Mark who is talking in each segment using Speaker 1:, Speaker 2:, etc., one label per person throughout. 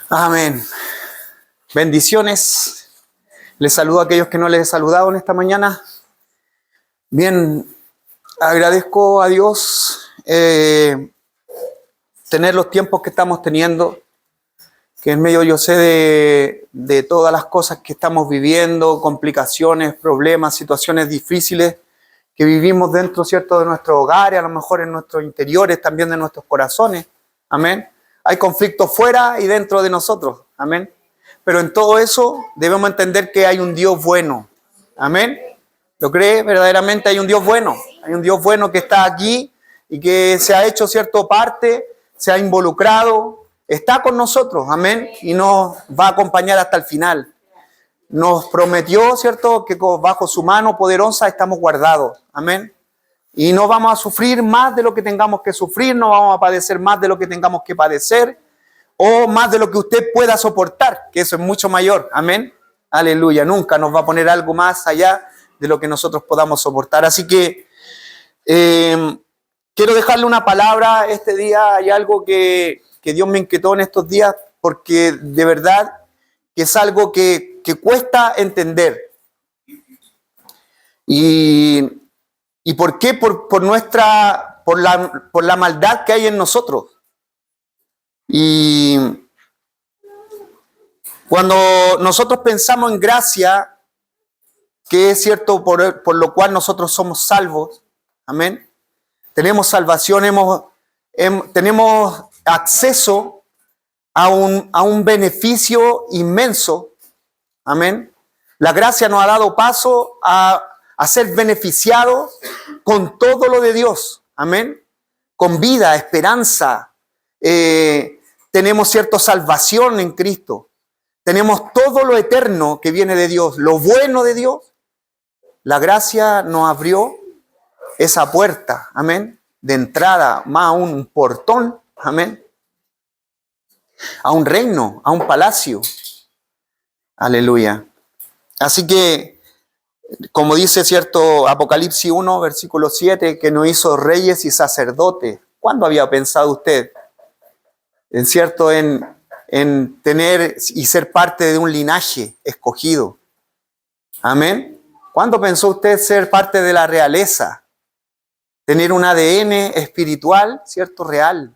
Speaker 1: Amén. Bendiciones. Les saludo a aquellos que no les he saludado en esta mañana. Bien, agradezco a Dios tener los tiempos que estamos teniendo, que en medio yo sé de todas las cosas que estamos viviendo, complicaciones, problemas, situaciones difíciles que vivimos dentro, ¿cierto?, de nuestros hogares, a lo mejor en nuestros interiores, también de nuestros corazones. Amén. Hay conflictos fuera y dentro de nosotros. Amén. Pero en todo eso debemos entender que hay un Dios bueno. Amén. ¿Lo cree? Verdaderamente hay un Dios bueno. Hay un Dios bueno que está aquí y que se ha hecho, ¿cierto?, parte, se ha involucrado, está con nosotros. Amén. Y nos va a acompañar hasta el final. Nos prometió, ¿cierto?, que bajo su mano poderosa estamos guardados. Amén. Y no vamos a sufrir más de lo que tengamos que sufrir, no vamos a padecer más de lo que tengamos que padecer, o más de lo que usted pueda soportar, que eso es mucho mayor. Amén. Aleluya. Nunca nos va a poner algo más allá de lo que nosotros podamos soportar. Así que quiero dejarle una palabra este día. Hay algo que Dios me inquietó en estos días, porque de verdad que es algo que cuesta entender. ¿Y por qué? Por la maldad que hay en nosotros. Y cuando nosotros pensamos en gracia, que es cierto por lo cual nosotros somos salvos, amén, tenemos salvación, tenemos acceso a un beneficio inmenso, amén. La gracia nos ha dado paso a ser beneficiados con todo lo de Dios, amén, con vida, esperanza, tenemos cierta salvación en Cristo, tenemos todo lo eterno que viene de Dios, lo bueno de Dios. La gracia nos abrió esa puerta, amén, de entrada, más aún un portón, amén, a un reino, a un palacio. Aleluya. Así que, como dice cierto Apocalipsis 1, versículo 7, que nos hizo reyes y sacerdotes. ¿Cuándo había pensado usted en tener y ser parte de un linaje escogido? Amén. ¿Cuándo pensó usted ser parte de la realeza? Tener un ADN espiritual, ¿cierto? Real.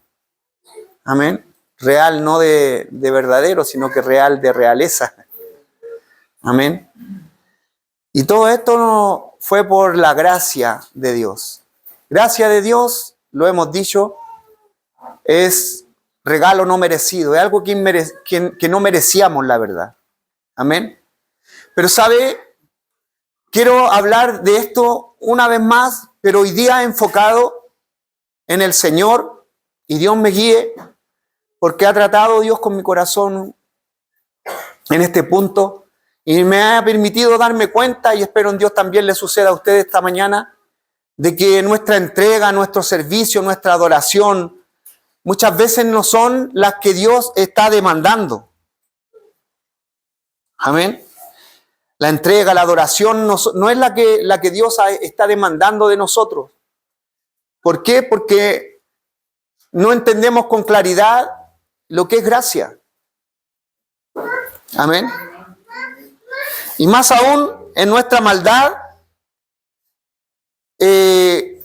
Speaker 1: Amén. Real, no de verdadero, sino que real de realeza. Amén. Y todo esto no fue por la gracia de Dios. Gracia de Dios, lo hemos dicho, es regalo no merecido, es algo que no merecíamos, la verdad. Amén. Pero ¿sabe? Quiero hablar de esto una vez más, pero hoy día enfocado en el Señor, y Dios me guíe, porque ha tratado Dios con mi corazón en este punto, y me ha permitido darme cuenta, y espero en Dios también le suceda a ustedes esta mañana, de que nuestra entrega, nuestro servicio, nuestra adoración, muchas veces no son las que Dios está demandando. Amén. La entrega, la adoración no es la que Dios está demandando de nosotros. ¿Por qué? Porque no entendemos con claridad lo que es gracia. Amén. Y más aún, en nuestra maldad,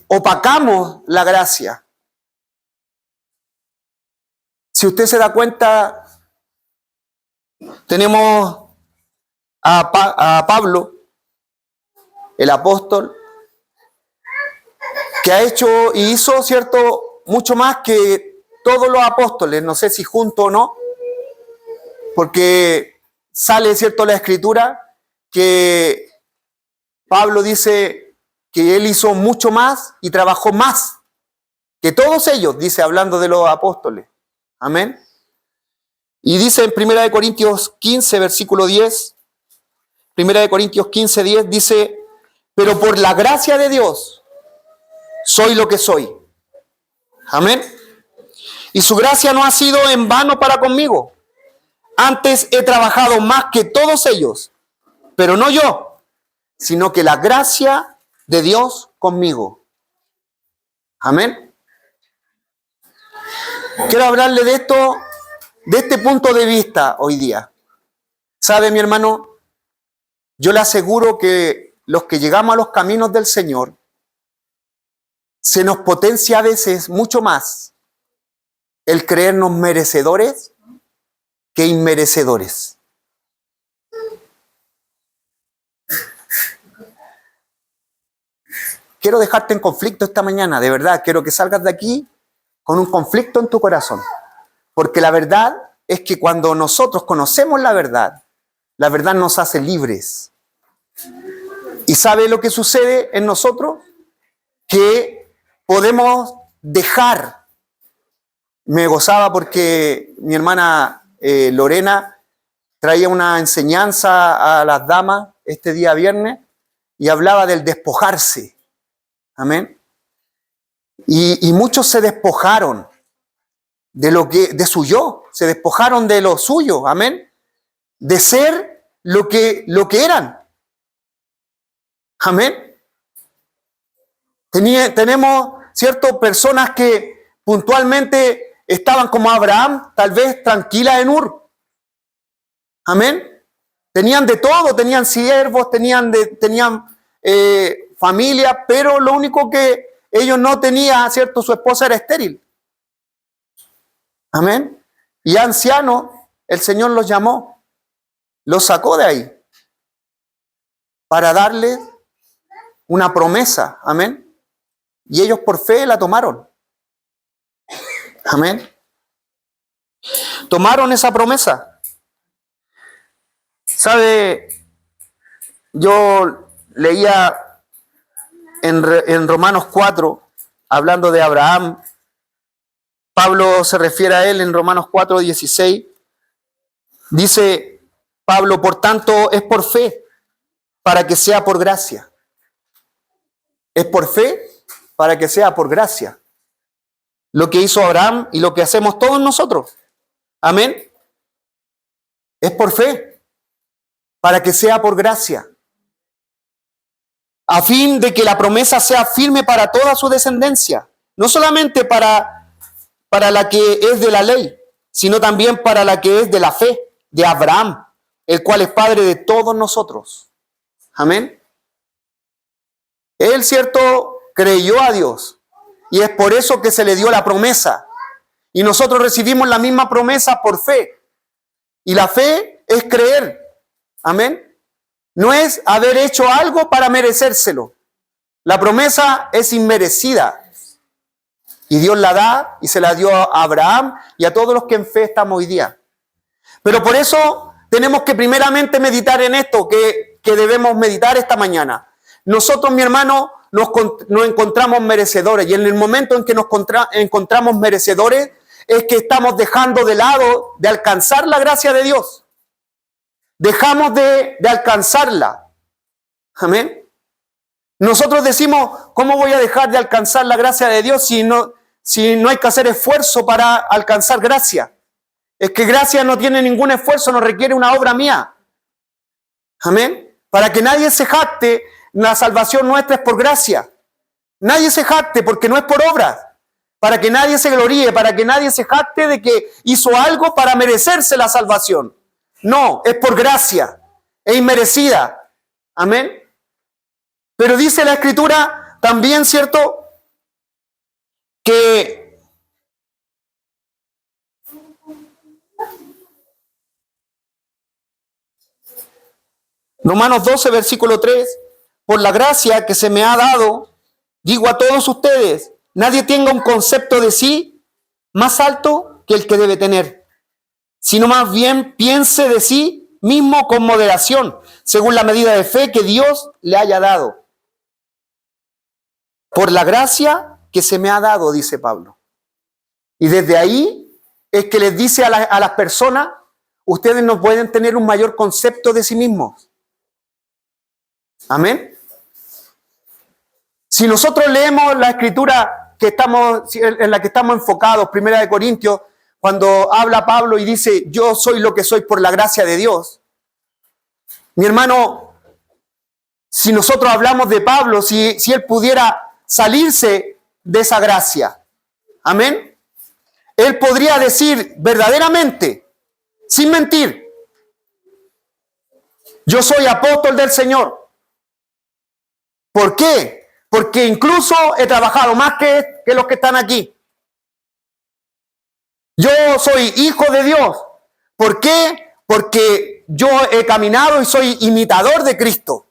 Speaker 1: opacamos la gracia. Si usted se da cuenta, tenemos a Pablo, el apóstol, que ha hecho y hizo, ¿cierto?, mucho más que todos los apóstoles, no sé si junto o no, porque sale, ¿cierto?, la escritura, que Pablo dice que él hizo mucho más y trabajó más que todos ellos, dice, hablando de los apóstoles. Amén. Y dice en 1 Corintios 15, versículo 10, 1 Corintios 15, 10, dice, pero por la gracia de Dios soy lo que soy. Amén. Y su gracia no ha sido en vano para conmigo. Antes he trabajado más que todos ellos, pero no yo, sino que la gracia de Dios conmigo. Amén. Quiero hablarle de esto de este punto de vista hoy día, ¿sabe, mi hermano? Yo le aseguro que los que llegamos a los caminos del Señor, se nos potencia a veces mucho más el creernos merecedores que inmerecedores. Quiero dejarte en conflicto esta mañana, de verdad, quiero que salgas de aquí con un conflicto en tu corazón. Porque la verdad es que cuando nosotros conocemos la verdad nos hace libres. ¿Y sabe lo que sucede en nosotros? Que podemos dejar. Me gozaba porque mi hermana Lorena traía una enseñanza a las damas este día viernes y hablaba del despojarse. Amén. Y muchos se despojaron de su yo, se despojaron de lo suyo, amén, de ser lo que eran. Amén. Tenemos, ¿cierto?, personas que puntualmente estaban como Abraham, tal vez tranquilas en Ur. Amén. Tenían de todo, tenían siervos, tenían familia, pero lo único que ellos no tenían, ¿cierto?, su esposa era estéril. Amén. Y ancianos, el Señor los llamó, los sacó de ahí para darles una promesa. Amén. Y ellos por fe la tomaron. Amén. Tomaron esa promesa. ¿Sabe? Yo leía en Romanos 4, hablando de Abraham, Pablo se refiere a él en Romanos 4, 16. Dice Pablo, por tanto, es por fe, para que sea por gracia. Es por fe, para que sea por gracia. Lo que hizo Abraham y lo que hacemos todos nosotros. Amén. Es por fe, para que sea por gracia. A fin de que la promesa sea firme para toda su descendencia. No solamente para la que es de la ley, sino también para la que es de la fe, de Abraham, el cual es padre de todos nosotros. Amén. Él, cierto, creyó a Dios y es por eso que se le dio la promesa. Y nosotros recibimos la misma promesa por fe. Y la fe es creer. Amén. No es haber hecho algo para merecérselo. La promesa es inmerecida. Y Dios la da y se la dio a Abraham y a todos los que en fe estamos hoy día. Pero por eso tenemos que primeramente meditar en esto que debemos meditar esta mañana. Nosotros, mi hermano, nos encontramos merecedores. Y en el momento en que nos encontramos merecedores es que estamos dejando de lado de alcanzar la gracia de Dios. Dejamos de alcanzarla. Amén. Nosotros decimos, ¿cómo voy a dejar de alcanzar la gracia de Dios si no hay que hacer esfuerzo para alcanzar gracia? Es que gracia no tiene ningún esfuerzo, no requiere una obra mía. Amén. Para que nadie se jacte, la salvación nuestra es por gracia. Nadie se jacte porque no es por obras. Para que nadie se gloríe, para que nadie se jacte de que hizo algo para merecerse la salvación. No, es por gracia, es inmerecida. Amén. Pero dice la Escritura también, ¿cierto?, que Romanos 12, versículo 3, por la gracia que se me ha dado, digo a todos ustedes, nadie tenga un concepto de sí más alto que el que debe tener, sino más bien piense de sí mismo con moderación, según la medida de fe que Dios le haya dado. Por la gracia que se me ha dado, dice Pablo. Y desde ahí es que les dice a las personas, ustedes no pueden tener un mayor concepto de sí mismos. Amén. Si nosotros leemos la Escritura en la que estamos enfocados, 1 Corintios, cuando habla Pablo y dice, yo soy lo que soy por la gracia de Dios. Mi hermano, si nosotros hablamos de Pablo, si él pudiera salirse de esa gracia, amén, él podría decir verdaderamente, sin mentir, yo soy apóstol del Señor. ¿Por qué? Porque incluso he trabajado más que los que están aquí. Yo soy hijo de Dios. ¿Por qué? Porque yo he caminado y soy imitador de Cristo.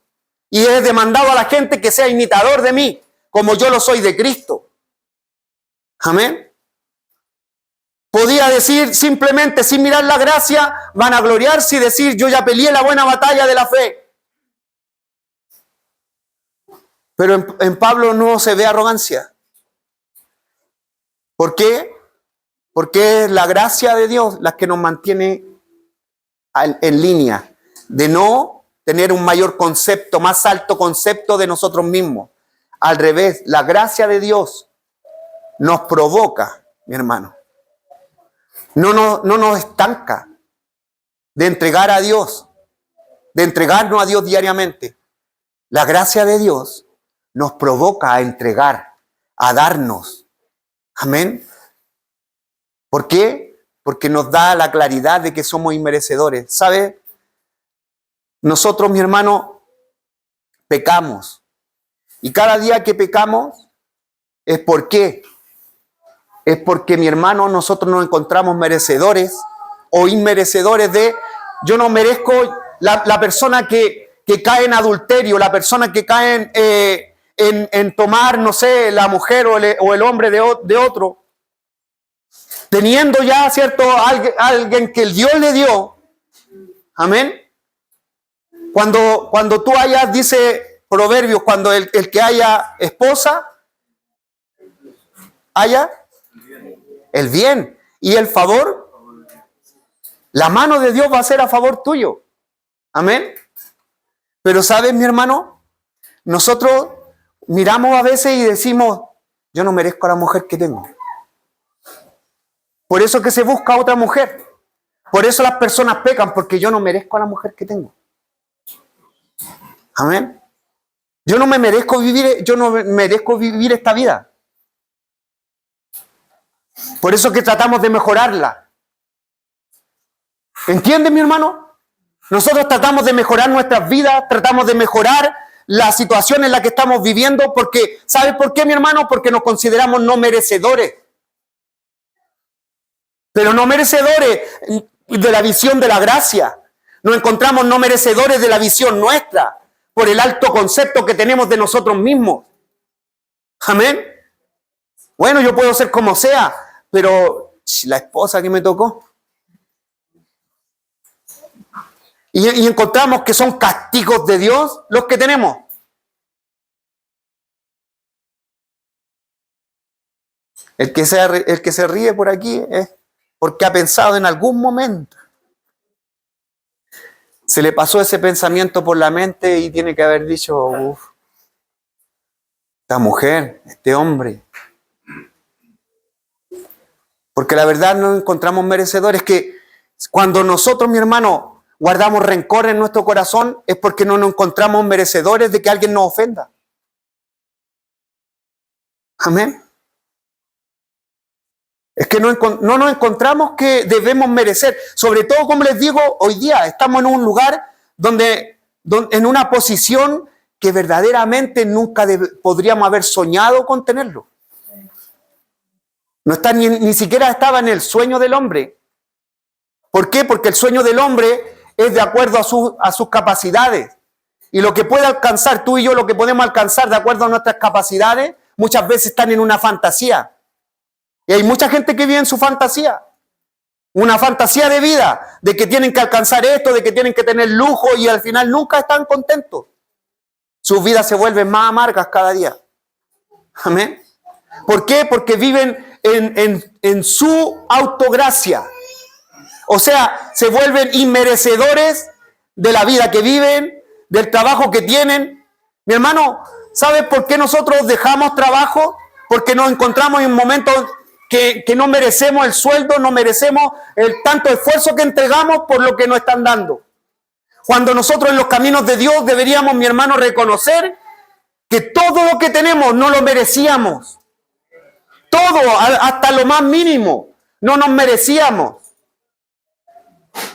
Speaker 1: Y he demandado a la gente que sea imitador de mí, como yo lo soy de Cristo. Amén. Podía decir simplemente, sin mirar la gracia, vanagloriarse y decir, yo ya peleé la buena batalla de la fe. Pero en Pablo no se ve arrogancia. ¿Por qué? Porque es la gracia de Dios la que nos mantiene en línea, de no tener un mayor concepto, más alto concepto de nosotros mismos. Al revés, la gracia de Dios nos provoca, mi hermano. No nos estanca de entregar a Dios, de entregarnos a Dios diariamente. La gracia de Dios nos provoca a entregar, a darnos. Amén. ¿Por qué? Porque nos da la claridad de que somos inmerecedores. ¿Sabe? Nosotros, mi hermano, pecamos. Y cada día que pecamos, ¿es por qué? Es porque, mi hermano, nosotros nos encontramos merecedores o inmerecedores de, yo no merezco, la persona que cae en adulterio, la persona que cae en tomar, no sé, la mujer o el hombre de otro, teniendo ya, ¿cierto?, alguien que el Dios le dio. Amén. Cuando tú hayas, dice Proverbios, cuando el que haya esposa, haya el bien y el favor, la mano de Dios va a ser a favor tuyo. Amén. Pero ¿sabes, mi hermano? Nosotros miramos a veces y decimos, yo no merezco a la mujer que tengo. Por eso que se busca otra mujer. Por eso las personas pecan, porque yo no merezco a la mujer que tengo. Amén. Yo no merezco vivir esta vida. Por eso que tratamos de mejorarla. ¿Entiendes, mi hermano? Nosotros tratamos de mejorar nuestras vidas, tratamos de mejorar la situación en la que estamos viviendo, porque, ¿sabes por qué, mi hermano? Porque nos consideramos no merecedores. Pero no merecedores de la visión de la gracia. Nos encontramos no merecedores de la visión nuestra, por el alto concepto que tenemos de nosotros mismos. Amén. Bueno, yo puedo ser como sea, pero la esposa que me tocó. Y encontramos que son castigos de Dios los que tenemos. El que se ríe por aquí es porque ha pensado en algún momento. Se le pasó ese pensamiento por la mente y tiene que haber dicho, uff, esta mujer, este hombre. Porque la verdad no encontramos merecedores, que cuando nosotros, mi hermano, guardamos rencor en nuestro corazón, es porque no nos encontramos merecedores de que alguien nos ofenda. Amén. Es que no nos encontramos que debemos merecer. Sobre todo, como les digo, hoy día estamos en un lugar donde en una posición que verdaderamente nunca podríamos haber soñado con tenerlo. No está ni siquiera estaba en el sueño del hombre. ¿Por qué? Porque el sueño del hombre es de acuerdo a sus capacidades. Y lo que puede alcanzar tú y yo, lo que podemos alcanzar de acuerdo a nuestras capacidades, muchas veces están en una fantasía. Y hay mucha gente que vive en su fantasía. Una fantasía de vida, de que tienen que alcanzar esto, de que tienen que tener lujo y al final nunca están contentos. Sus vidas se vuelven más amargas cada día. Amén. ¿Por qué? Porque viven en su autogracia. O sea, se vuelven inmerecedores de la vida que viven, del trabajo que tienen. Mi hermano, ¿sabes por qué nosotros dejamos trabajo? Porque nos encontramos en momentos que no merecemos el sueldo, no merecemos el tanto esfuerzo que entregamos por lo que nos están dando. Cuando nosotros en los caminos de Dios deberíamos, mi hermano, reconocer que todo lo que tenemos no lo merecíamos. Todo, hasta lo más mínimo. no nos merecíamos.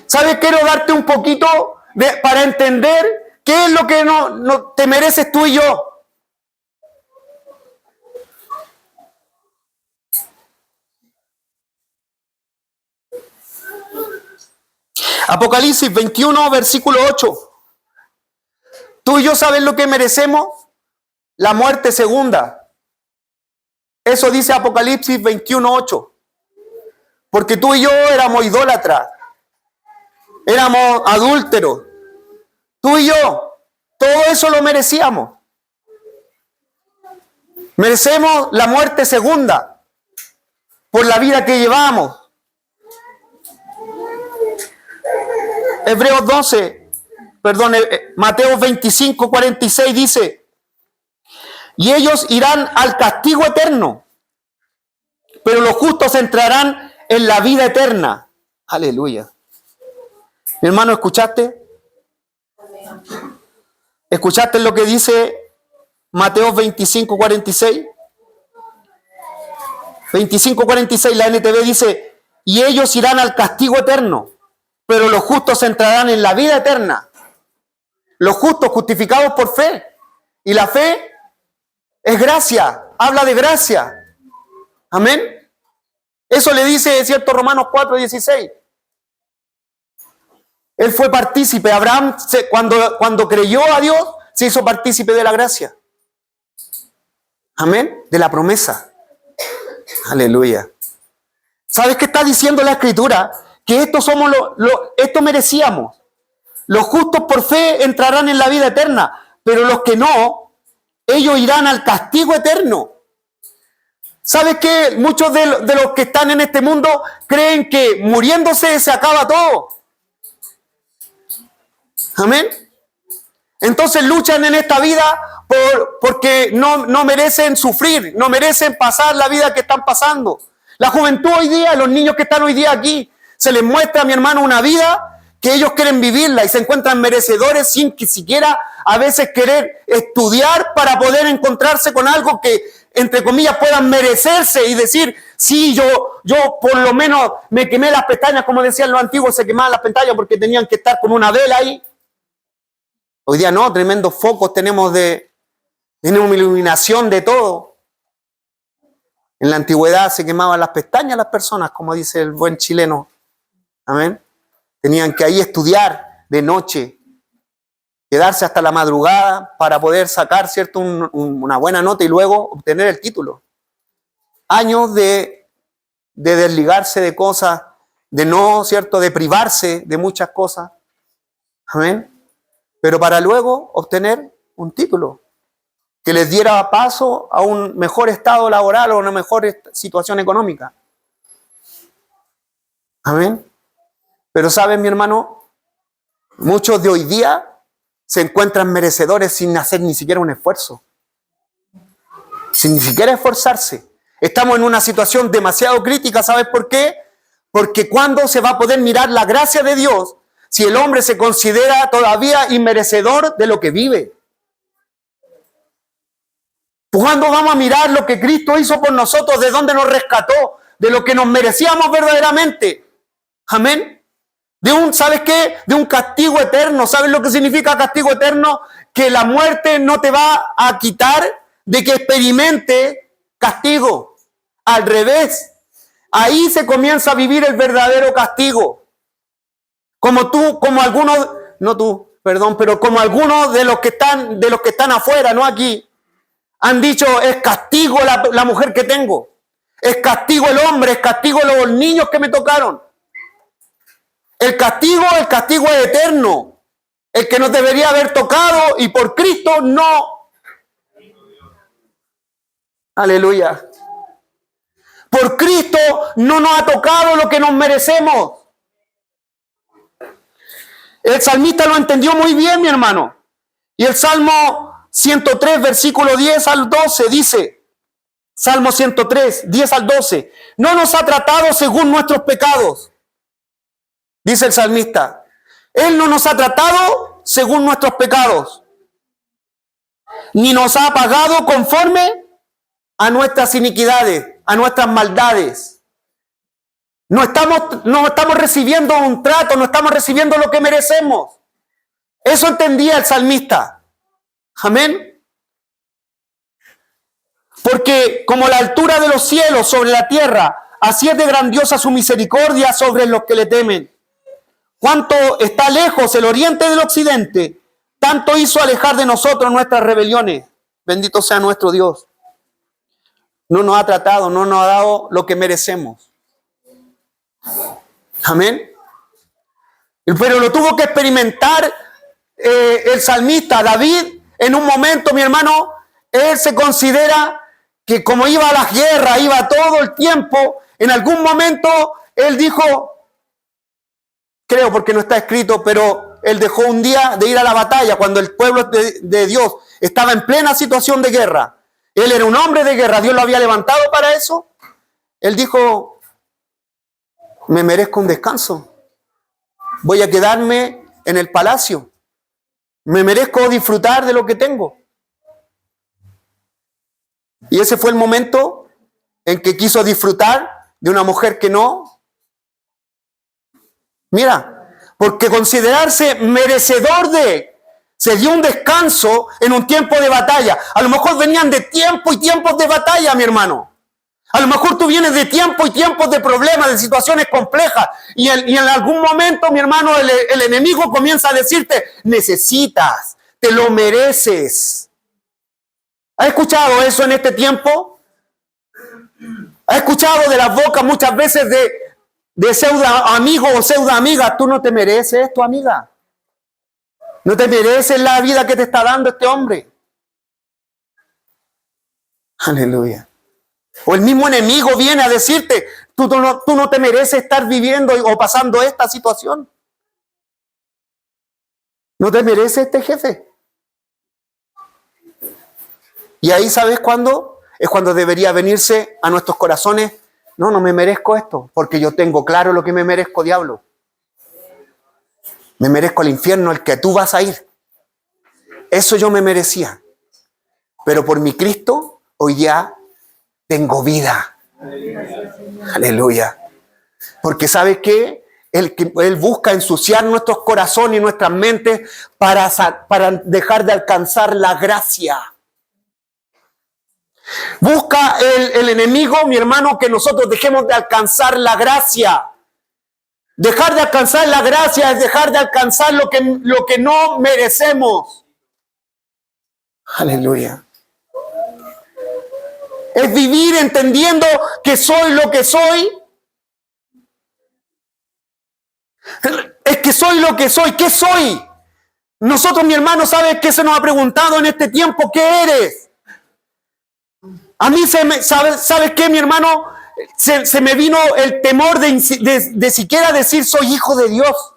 Speaker 1: ¿Sabes? Quiero darte un poquito para entender qué es lo que no te mereces tú y yo. Apocalipsis 21, versículo 8. Tú y yo sabes lo que merecemos, la muerte segunda. Eso dice Apocalipsis 21, 8. Porque tú y yo éramos idólatras, éramos adúlteros. Tú y yo, todo eso lo merecíamos. Merecemos la muerte segunda por la vida que llevamos. Mateo 25, 46 dice: y ellos irán al castigo eterno, pero los justos entrarán en la vida eterna. Aleluya. Mi hermano, ¿escuchaste? ¿Escuchaste lo que dice Mateo 25, 46? 25, 46, la NTV dice: y ellos irán al castigo eterno, pero los justos entrarán en la vida eterna. Los justos justificados por fe. Y la fe es gracia, habla de gracia. Amén. Eso le dice, ¿cierto? Romanos 4, 16. Él fue partícipe. Abraham, cuando creyó a Dios, se hizo partícipe de la gracia. Amén. De la promesa. Aleluya. ¿Sabes qué está diciendo la Escritura? Que esto merecíamos. Los justos por fe entrarán en la vida eterna, pero los que no, ellos irán al castigo eterno. ¿Sabes qué? Muchos de los que están en este mundo creen que muriéndose se acaba todo. Amén. Entonces luchan en esta vida porque no merecen sufrir, no merecen pasar la vida que están pasando. La juventud hoy día, los niños que están hoy día aquí, se les muestra, mi hermano, una vida que ellos quieren vivirla y se encuentran merecedores sin que siquiera a veces querer estudiar para poder encontrarse con algo que, entre comillas, puedan merecerse y decir: sí, yo por lo menos me quemé las pestañas, como decían los antiguos, se quemaban las pestañas porque tenían que estar con una vela ahí. Hoy día no, tremendos focos tenemos tenemos iluminación de todo. En la antigüedad se quemaban las pestañas las personas, como dice el buen chileno. Amén. Tenían que ahí estudiar de noche, quedarse hasta la madrugada para poder sacar, ¿cierto?, una buena nota y luego obtener el título. Años de desligarse de cosas, ¿cierto?, de privarse de muchas cosas. Amén. Pero para luego obtener un título que les diera paso a un mejor estado laboral o una mejor situación económica. Amén. Pero ¿saben, mi hermano? Muchos de hoy día se encuentran merecedores sin hacer ni siquiera un esfuerzo. Sin ni siquiera esforzarse. Estamos en una situación demasiado crítica, ¿sabes por qué? Porque ¿cuándo se va a poder mirar la gracia de Dios si el hombre se considera todavía inmerecedor de lo que vive? ¿Cuándo vamos a mirar lo que Cristo hizo por nosotros, de dónde nos rescató, de lo que nos merecíamos verdaderamente? Amén. ¿Sabes qué? De un castigo eterno. ¿Sabes lo que significa castigo eterno? Que la muerte no te va a quitar de que experimente castigo. Al revés. Ahí se comienza a vivir el verdadero castigo. Como algunos de los que están afuera, no aquí, han dicho: es castigo la mujer que tengo. Es castigo el hombre, es castigo los niños que me tocaron. El castigo es eterno. El que nos debería haber tocado y por Cristo no. Aleluya. Por Cristo no nos ha tocado lo que nos merecemos. El salmista lo entendió muy bien, mi hermano. Y el Salmo 103, versículo 10 al 12 dice: Salmo 103, 10 al 12. No nos ha tratado según nuestros pecados. Dice el salmista: Él no nos ha tratado según nuestros pecados, ni nos ha pagado conforme a nuestras iniquidades, a nuestras maldades. No estamos recibiendo un trato, no estamos recibiendo lo que merecemos. Eso entendía el salmista. Amén. Porque como la altura de los cielos sobre la tierra, así es de grandiosa su misericordia sobre los que le temen. Cuánto está lejos el oriente del occidente, tanto hizo alejar de nosotros nuestras rebeliones. Bendito sea nuestro Dios. No nos ha tratado, no nos ha dado lo que merecemos. Amén. Pero lo tuvo que experimentar el salmista David en un momento, mi hermano. Él se considera que como iba a las guerras, iba todo el tiempo, en algún momento él dijo, creo porque no está escrito, pero él dejó un día de ir a la batalla cuando el pueblo de Dios estaba en plena situación de guerra. Él era un hombre de guerra, Dios lo había levantado para eso. Él dijo, me merezco un descanso. Voy a quedarme en el palacio. Me merezco disfrutar de lo que tengo. Y ese fue el momento en que quiso disfrutar de una mujer que no. Mira, porque considerarse merecedor se dio un descanso en un tiempo de batalla. A lo mejor venían de tiempo y tiempos de batalla, mi hermano. A lo mejor tú vienes de tiempo y tiempos de problemas, de situaciones complejas. Y en algún momento, mi hermano, el enemigo comienza a decirte, necesitas, te lo mereces. ¿Has escuchado eso en este tiempo? ¿Has escuchado de las bocas muchas veces de pseudo amigo o pseudo amiga? Tú no te mereces esto, amiga. No te mereces la vida que te está dando este hombre. Aleluya. O el mismo enemigo viene a decirte, tú no te mereces estar viviendo o pasando esta situación. No te mereces este jefe. Y ahí, ¿sabes cuándo? Es cuando debería venirse a nuestros corazones, no me merezco esto, porque yo tengo claro lo que me merezco, diablo. Me merezco el infierno al que tú vas a ir. Eso yo me merecía. Pero por mi Cristo, hoy ya tengo vida. Aleluya. Porque ¿sabe qué? Él busca ensuciar nuestros corazones y nuestras mentes para dejar de alcanzar la gracia. Busca el enemigo, mi hermano, que nosotros dejemos de alcanzar la gracia. Dejar de alcanzar la gracia es dejar de alcanzar lo que no merecemos. Aleluya. Es vivir entendiendo que soy lo que soy. Es que soy lo que soy. ¿Qué soy? Nosotros, mi hermano, ¿sabes qué se nos ha preguntado en este tiempo? ¿Qué eres? A mí, ¿sabes qué, mi hermano? Se me vino el temor de siquiera decir soy hijo de Dios.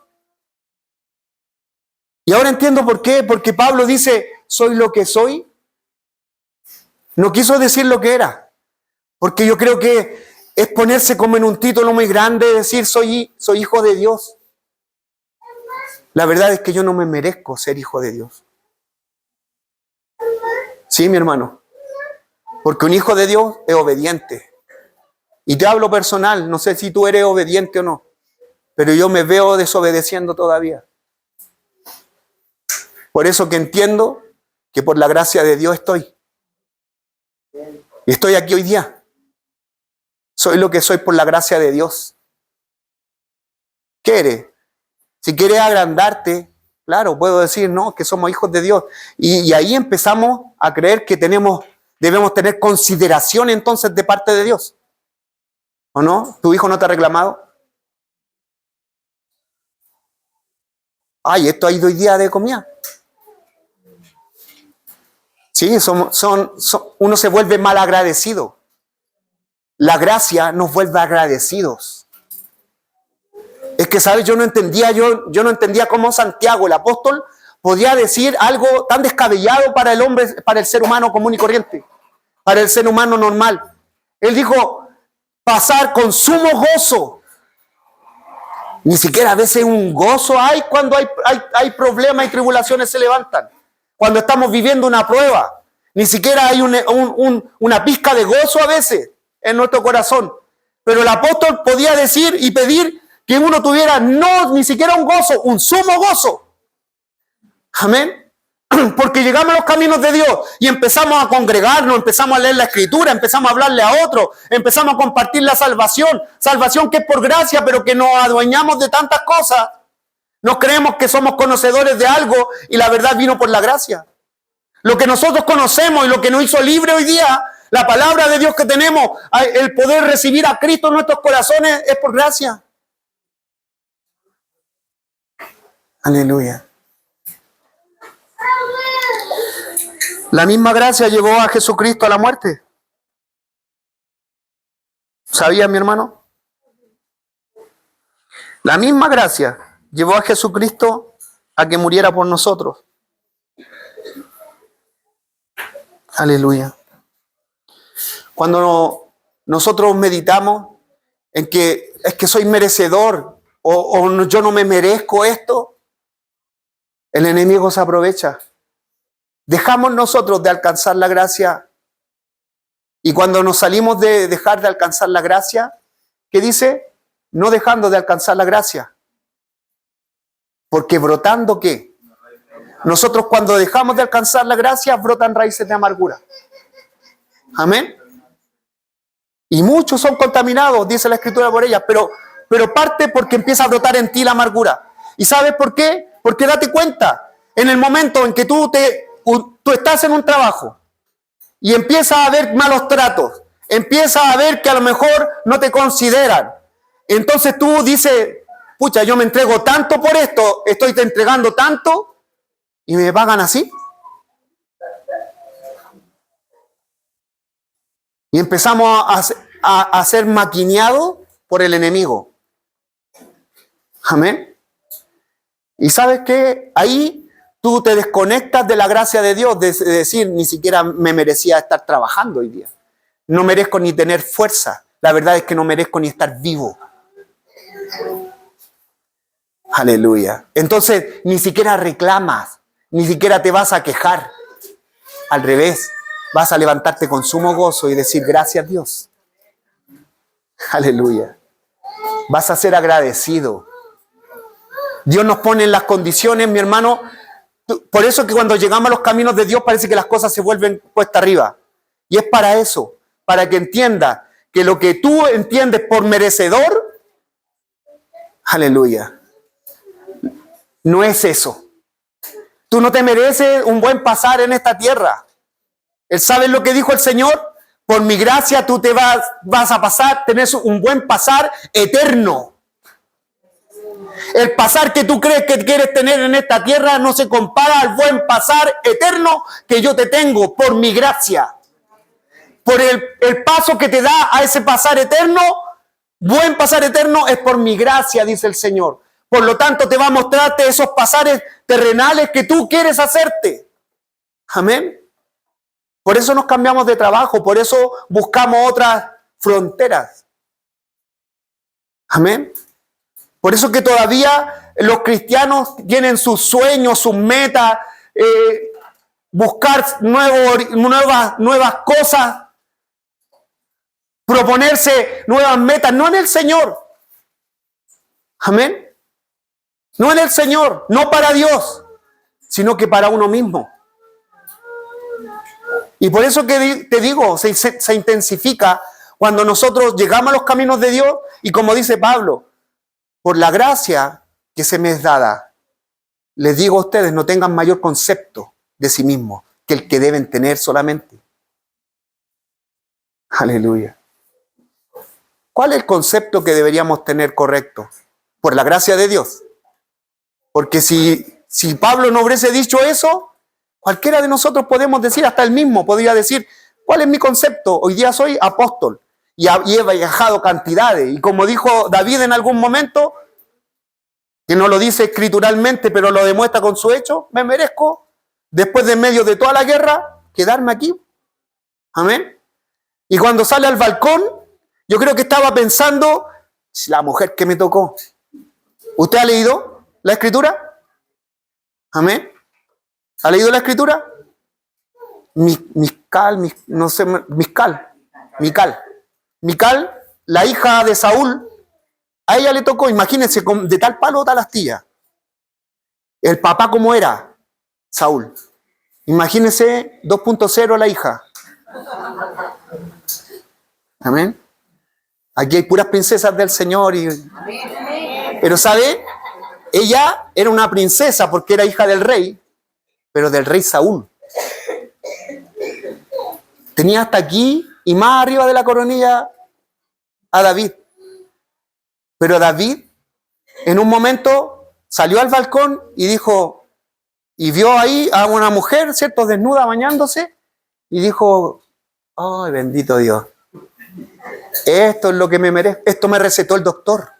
Speaker 1: Y ahora entiendo por qué. Porque Pablo dice, soy lo que soy. No quiso decir lo que era. Porque yo creo que es ponerse como en un título muy grande, decir soy hijo de Dios. La verdad es que yo no me merezco ser hijo de Dios. Sí, mi hermano. Porque un hijo de Dios es obediente. Y te hablo personal, no sé si tú eres obediente o no, pero yo me veo desobedeciendo todavía. Por eso que entiendo que por la gracia de Dios estoy. Y estoy aquí hoy día. Soy lo que soy por la gracia de Dios. ¿Qué eres? Si quieres agrandarte, claro, puedo decir, no, que somos hijos de Dios. Y ahí empezamos a creer que debemos tener consideración entonces de parte de Dios. ¿O no? ¿Tu hijo no te ha reclamado? Ay, esto ha ido hoy día de comida. Sí, uno se vuelve mal agradecido. La gracia nos vuelve agradecidos. Es que, ¿sabes? Yo no entendía cómo Santiago, el apóstol, podía decir algo tan descabellado para el hombre, para el ser humano común y corriente, para el ser humano normal. Él dijo, pasar con sumo gozo. Ni siquiera a veces un gozo hay cuando hay problemas y tribulaciones se levantan. Cuando estamos viviendo una prueba. Ni siquiera hay una pizca de gozo a veces en nuestro corazón. Pero el apóstol podía decir y pedir que uno tuviera no ni siquiera un gozo, un sumo gozo. Amén. Porque llegamos a los caminos de Dios y empezamos a congregarnos, empezamos a leer la Escritura, empezamos a hablarle a otros, empezamos a compartir la salvación. Salvación que es por gracia, pero que nos adueñamos de tantas cosas. Nos creemos que somos conocedores de algo y la verdad vino por la gracia. Lo que nosotros conocemos y lo que nos hizo libre hoy día, la palabra de Dios que tenemos, el poder recibir a Cristo en nuestros corazones es por gracia. Aleluya. La misma gracia llevó a Jesucristo a la muerte. ¿Sabía, mi hermano? La misma gracia llevó a Jesucristo a que muriera por nosotros. Aleluya. Cuando nosotros meditamos en que es que soy merecedor o yo no me merezco esto, el enemigo se aprovecha. Dejamos nosotros de alcanzar la gracia y cuando nos salimos de dejar de alcanzar la gracia, ¿qué dice? No dejando de alcanzar la gracia. Porque brotando, ¿qué? Nosotros cuando dejamos de alcanzar la gracia, brotan raíces de amargura. Amén. Y muchos son contaminados, dice la Escritura por ellas, pero parte porque empieza a brotar en ti la amargura. ¿Y sabes por qué? Porque date cuenta, en el momento en que tú estás en un trabajo y empiezas a ver malos tratos, empiezas a ver que a lo mejor no te consideran, entonces tú dices, pucha, yo me entrego tanto por esto, estoy te entregando tanto y me pagan así. Y empezamos a ser maquineados por el enemigo. Amén. Y ¿sabes qué? Ahí tú te desconectas de la gracia de Dios, de decir, ni siquiera me merecía estar trabajando hoy día. No merezco ni tener fuerza. La verdad es que no merezco ni estar vivo. Aleluya. Entonces, ni siquiera reclamas, ni siquiera te vas a quejar. Al revés, vas a levantarte con sumo gozo y decir, gracias Dios. Aleluya. Vas a ser agradecido. Dios nos pone en las condiciones, mi hermano. Por eso que cuando llegamos a los caminos de Dios parece que las cosas se vuelven cuesta arriba. Y es para eso, para que entienda que lo que tú entiendes por merecedor, aleluya, no es eso. Tú no te mereces un buen pasar en esta tierra. ¿Él sabe lo que dijo el Señor? Por mi gracia tú te vas a pasar, tenés un buen pasar eterno. El pasar que tú crees que quieres tener en esta tierra no se compara al buen pasar eterno que yo te tengo por mi gracia. Por el paso que te da a ese pasar eterno, buen pasar eterno es por mi gracia, dice el Señor. Por lo tanto, te va a mostrarte esos pasares terrenales que tú quieres hacerte. Amén. Por eso nos cambiamos de trabajo, por eso buscamos otras fronteras. Amén. Por eso que todavía los cristianos tienen sus sueños, sus metas, buscar nuevas cosas, proponerse nuevas metas, no en el Señor. Amén. No en el Señor, no para Dios, sino que para uno mismo. Y por eso que te digo, se intensifica cuando nosotros llegamos a los caminos de Dios y como dice Pablo, por la gracia que se me es dada, les digo a ustedes, no tengan mayor concepto de sí mismos que el que deben tener solamente. Aleluya. ¿Cuál es el concepto que deberíamos tener correcto? Por la gracia de Dios. Porque si Pablo no hubiese dicho eso, cualquiera de nosotros podemos decir, hasta él mismo podría decir, ¿cuál es mi concepto? Hoy día soy apóstol y he viajado cantidades. Y como dijo David en algún momento, que no lo dice escrituralmente, pero lo demuestra con su hecho, me merezco, después de medio de toda la guerra, quedarme aquí. Amén. Y cuando sale al balcón, yo creo que estaba pensando, la mujer que me tocó. ¿Usted ha leído la Escritura? Amén. ¿Ha leído la Escritura? Mical, la hija de Saúl, a ella le tocó, imagínense, de tal palo tal astilla. El papá como era, Saúl. Imagínense 2.0 la hija. Amén. Aquí hay puras princesas del Señor. Pero ¿sabe? Ella era una princesa porque era hija del rey, pero del rey Saúl. Tenía hasta aquí y más arriba de la coronilla a David. Pero David, en un momento, salió al balcón y dijo, y vio ahí a una mujer, ¿cierto?, desnuda, bañándose, y dijo, ¡ay, bendito Dios! Esto es lo que me merezco, esto me recetó el doctor.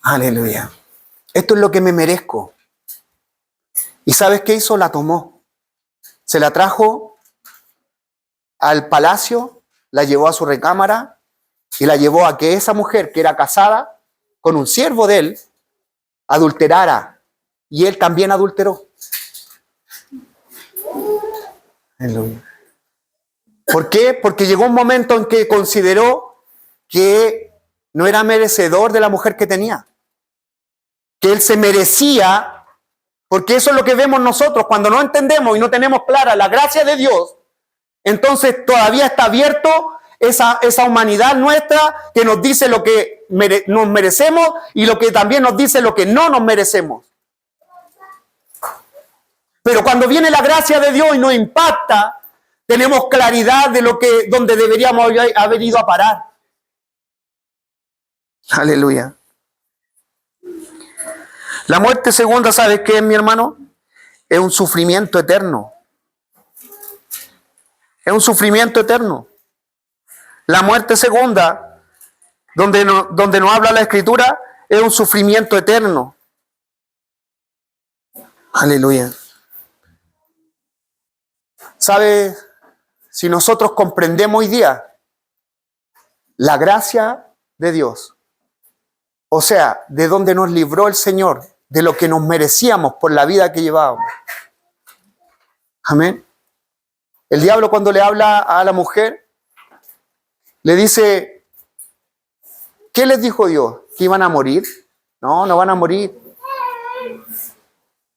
Speaker 1: Aleluya. Esto es lo que me merezco. ¿Y sabes qué hizo? La tomó. Se la trajo al palacio, la llevó a su recámara y la llevó a que esa mujer que era casada con un siervo de él adulterara. Y él también adulteró. Aleluya. ¿Por qué? Porque llegó un momento en que consideró que no era merecedor de la mujer que tenía. Que él se merecía, porque eso es lo que vemos nosotros cuando no entendemos y no tenemos clara la gracia de Dios. Entonces todavía está abierto esa humanidad nuestra que nos dice lo que nos merecemos y lo que también nos dice lo que no nos merecemos. Pero cuando viene la gracia de Dios y nos impacta, tenemos claridad de donde deberíamos haber ido a parar. Aleluya. La muerte segunda, ¿sabes qué es, mi hermano? Es un sufrimiento eterno. Es un sufrimiento eterno. La muerte segunda, donde nos habla la Escritura, es un sufrimiento eterno. Aleluya. ¿Sabe? Si nosotros comprendemos hoy día la gracia de Dios, o sea, de donde nos libró el Señor, de lo que nos merecíamos por la vida que llevábamos. Amén. El diablo cuando le habla a la mujer, le dice, ¿qué les dijo Dios? ¿Que iban a morir? No, no van a morir.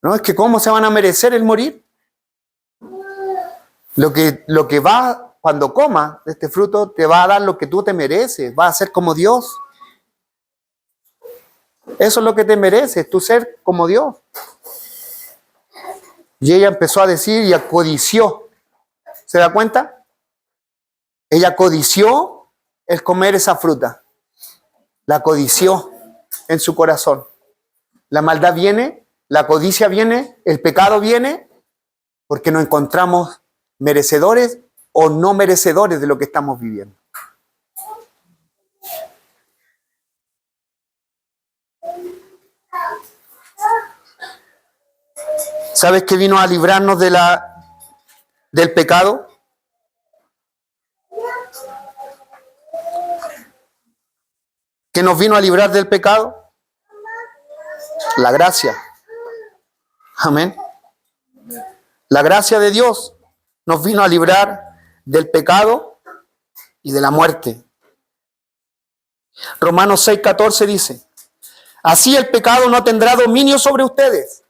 Speaker 1: No, es que ¿cómo se van a merecer el morir? Lo que va, cuando comas de este fruto, te va a dar lo que tú te mereces. Vas a ser como Dios. Eso es lo que te mereces, tú ser como Dios. Y ella empezó a decir y codició. ¿Se da cuenta? Ella codició el comer esa fruta. La codició en su corazón. La maldad viene, la codicia viene, el pecado viene, porque nos encontramos merecedores o no merecedores de lo que estamos viviendo. ¿Sabes qué vino a librarnos del pecado? ¿Qué nos vino a librar del pecado? La gracia. Amén. La gracia de Dios nos vino a librar del pecado y de la muerte. Romanos 6:14 dice, así el pecado no tendrá dominio sobre ustedes.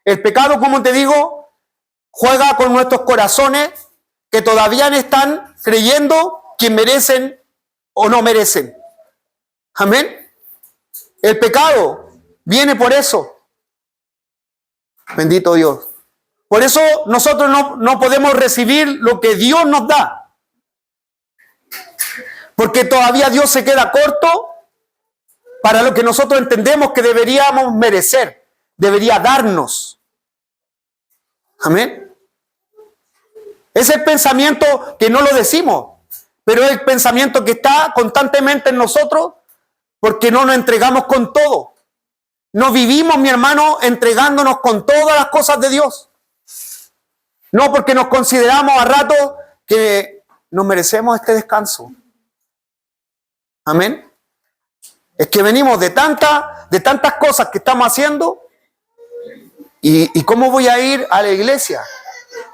Speaker 1: El pecado, como te digo, juega con nuestros corazones que todavía están creyendo que merecen o no merecen. Amén. El pecado viene por eso. Bendito Dios. Por eso nosotros no podemos recibir lo que Dios nos da. Porque todavía Dios se queda corto para lo que nosotros entendemos que deberíamos merecer. Debería darnos. Amén. Es el pensamiento que no lo decimos, pero es el pensamiento que está constantemente en nosotros porque no nos entregamos con todo. No vivimos, mi hermano, entregándonos con todas las cosas de Dios. No porque nos consideramos a rato que nos merecemos este descanso. Amén. Es que venimos de tantas cosas que estamos haciendo. ¿Y cómo voy a ir a la iglesia?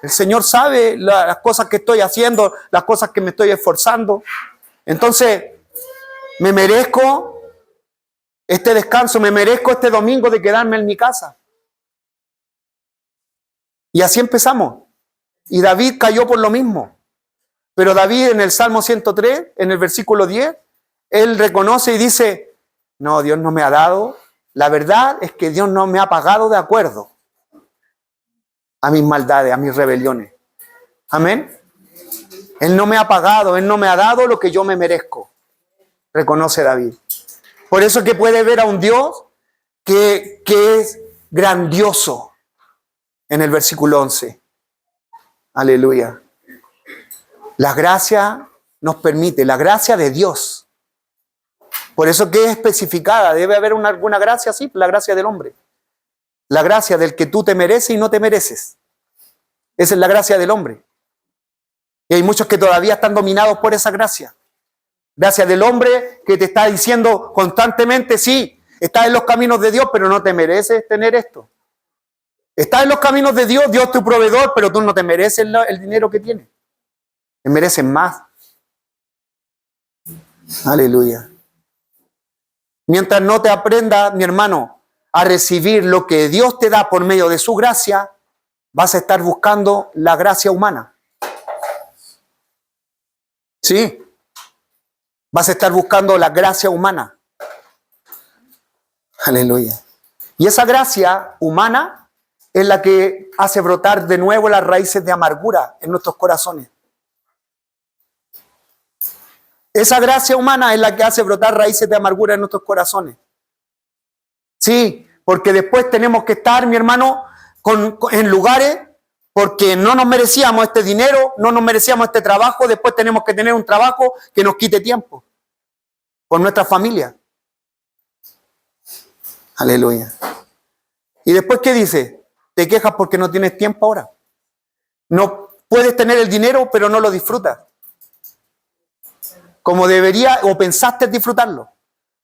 Speaker 1: El Señor sabe las cosas que estoy haciendo, las cosas que me estoy esforzando. Entonces, me merezco este descanso, me merezco este domingo de quedarme en mi casa. Y así empezamos. Y David cayó por lo mismo. Pero David en el Salmo 103, en el versículo 10, él reconoce y dice, no, Dios no me ha dado. La verdad es que Dios no me ha pagado de acuerdo a mis maldades, a mis rebeliones. Amén. Él no me ha pagado, Él no me ha dado lo que yo me merezco. Reconoce David. Por eso es que puede ver a un Dios que es grandioso en el versículo 11. Aleluya. La gracia nos permite, la gracia de Dios. Por eso que es especificada, debe haber alguna gracia, sí, la gracia del hombre. La gracia del que tú te mereces y no te mereces. Esa es la gracia del hombre. Y hay muchos que todavía están dominados por esa gracia. Gracia del hombre que te está diciendo constantemente, sí, estás en los caminos de Dios, pero no te mereces tener esto. Estás en los caminos de Dios, Dios es tu proveedor, pero tú no te mereces el dinero que tienes. Te mereces más. Aleluya. Mientras no te aprendas, mi hermano, a recibir lo que Dios te da por medio de su gracia, vas a estar buscando la gracia humana. Sí. Vas a estar buscando la gracia humana. Aleluya. Y esa gracia humana es la que hace brotar de nuevo las raíces de amargura en nuestros corazones. Esa gracia humana es la que hace brotar raíces de amargura en nuestros corazones. Sí, porque después tenemos que estar, mi hermano, en lugares porque no nos merecíamos este dinero, no nos merecíamos este trabajo, después tenemos que tener un trabajo que nos quite tiempo con nuestra familia. Aleluya. ¿Y después qué dice? Te quejas porque no tienes tiempo ahora. No puedes tener el dinero, pero no lo disfrutas como debería o pensaste disfrutarlo,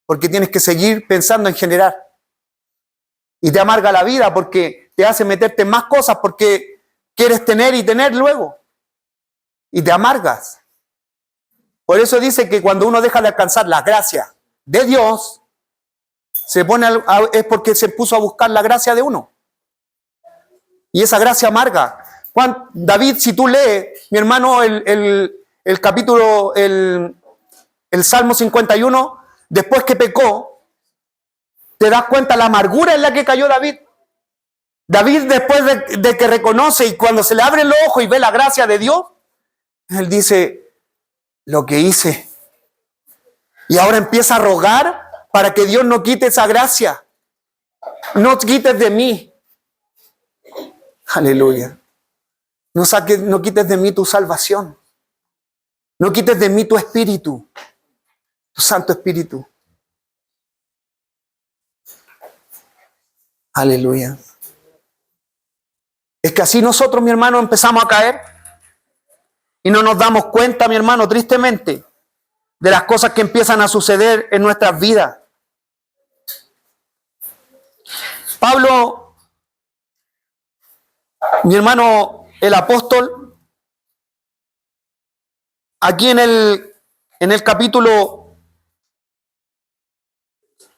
Speaker 1: porque tienes que seguir pensando en generar. Y te amarga la vida porque te hace meterte en más cosas porque quieres tener y tener luego. Y te amargas. Por eso dice que cuando uno deja de alcanzar la gracia de Dios, es porque se puso a buscar la gracia de uno. Y esa gracia amarga. David, si tú lees, mi hermano, el capítulo, el Salmo 51, después que pecó, te das cuenta la amargura en la que cayó David. David, después de que reconoce y cuando se le abre el ojo y ve la gracia de Dios, él dice, lo que hice. Y ahora empieza a rogar para que Dios no quite esa gracia. No quites de mí. Aleluya. No quites de mí tu salvación. No quites de mí tu espíritu. Tu Santo Espíritu. Aleluya. Es que así nosotros, mi hermano, empezamos a caer y no nos damos cuenta, mi hermano, tristemente, de las cosas que empiezan a suceder en nuestras vidas. Pablo, mi hermano, el apóstol, aquí en el capítulo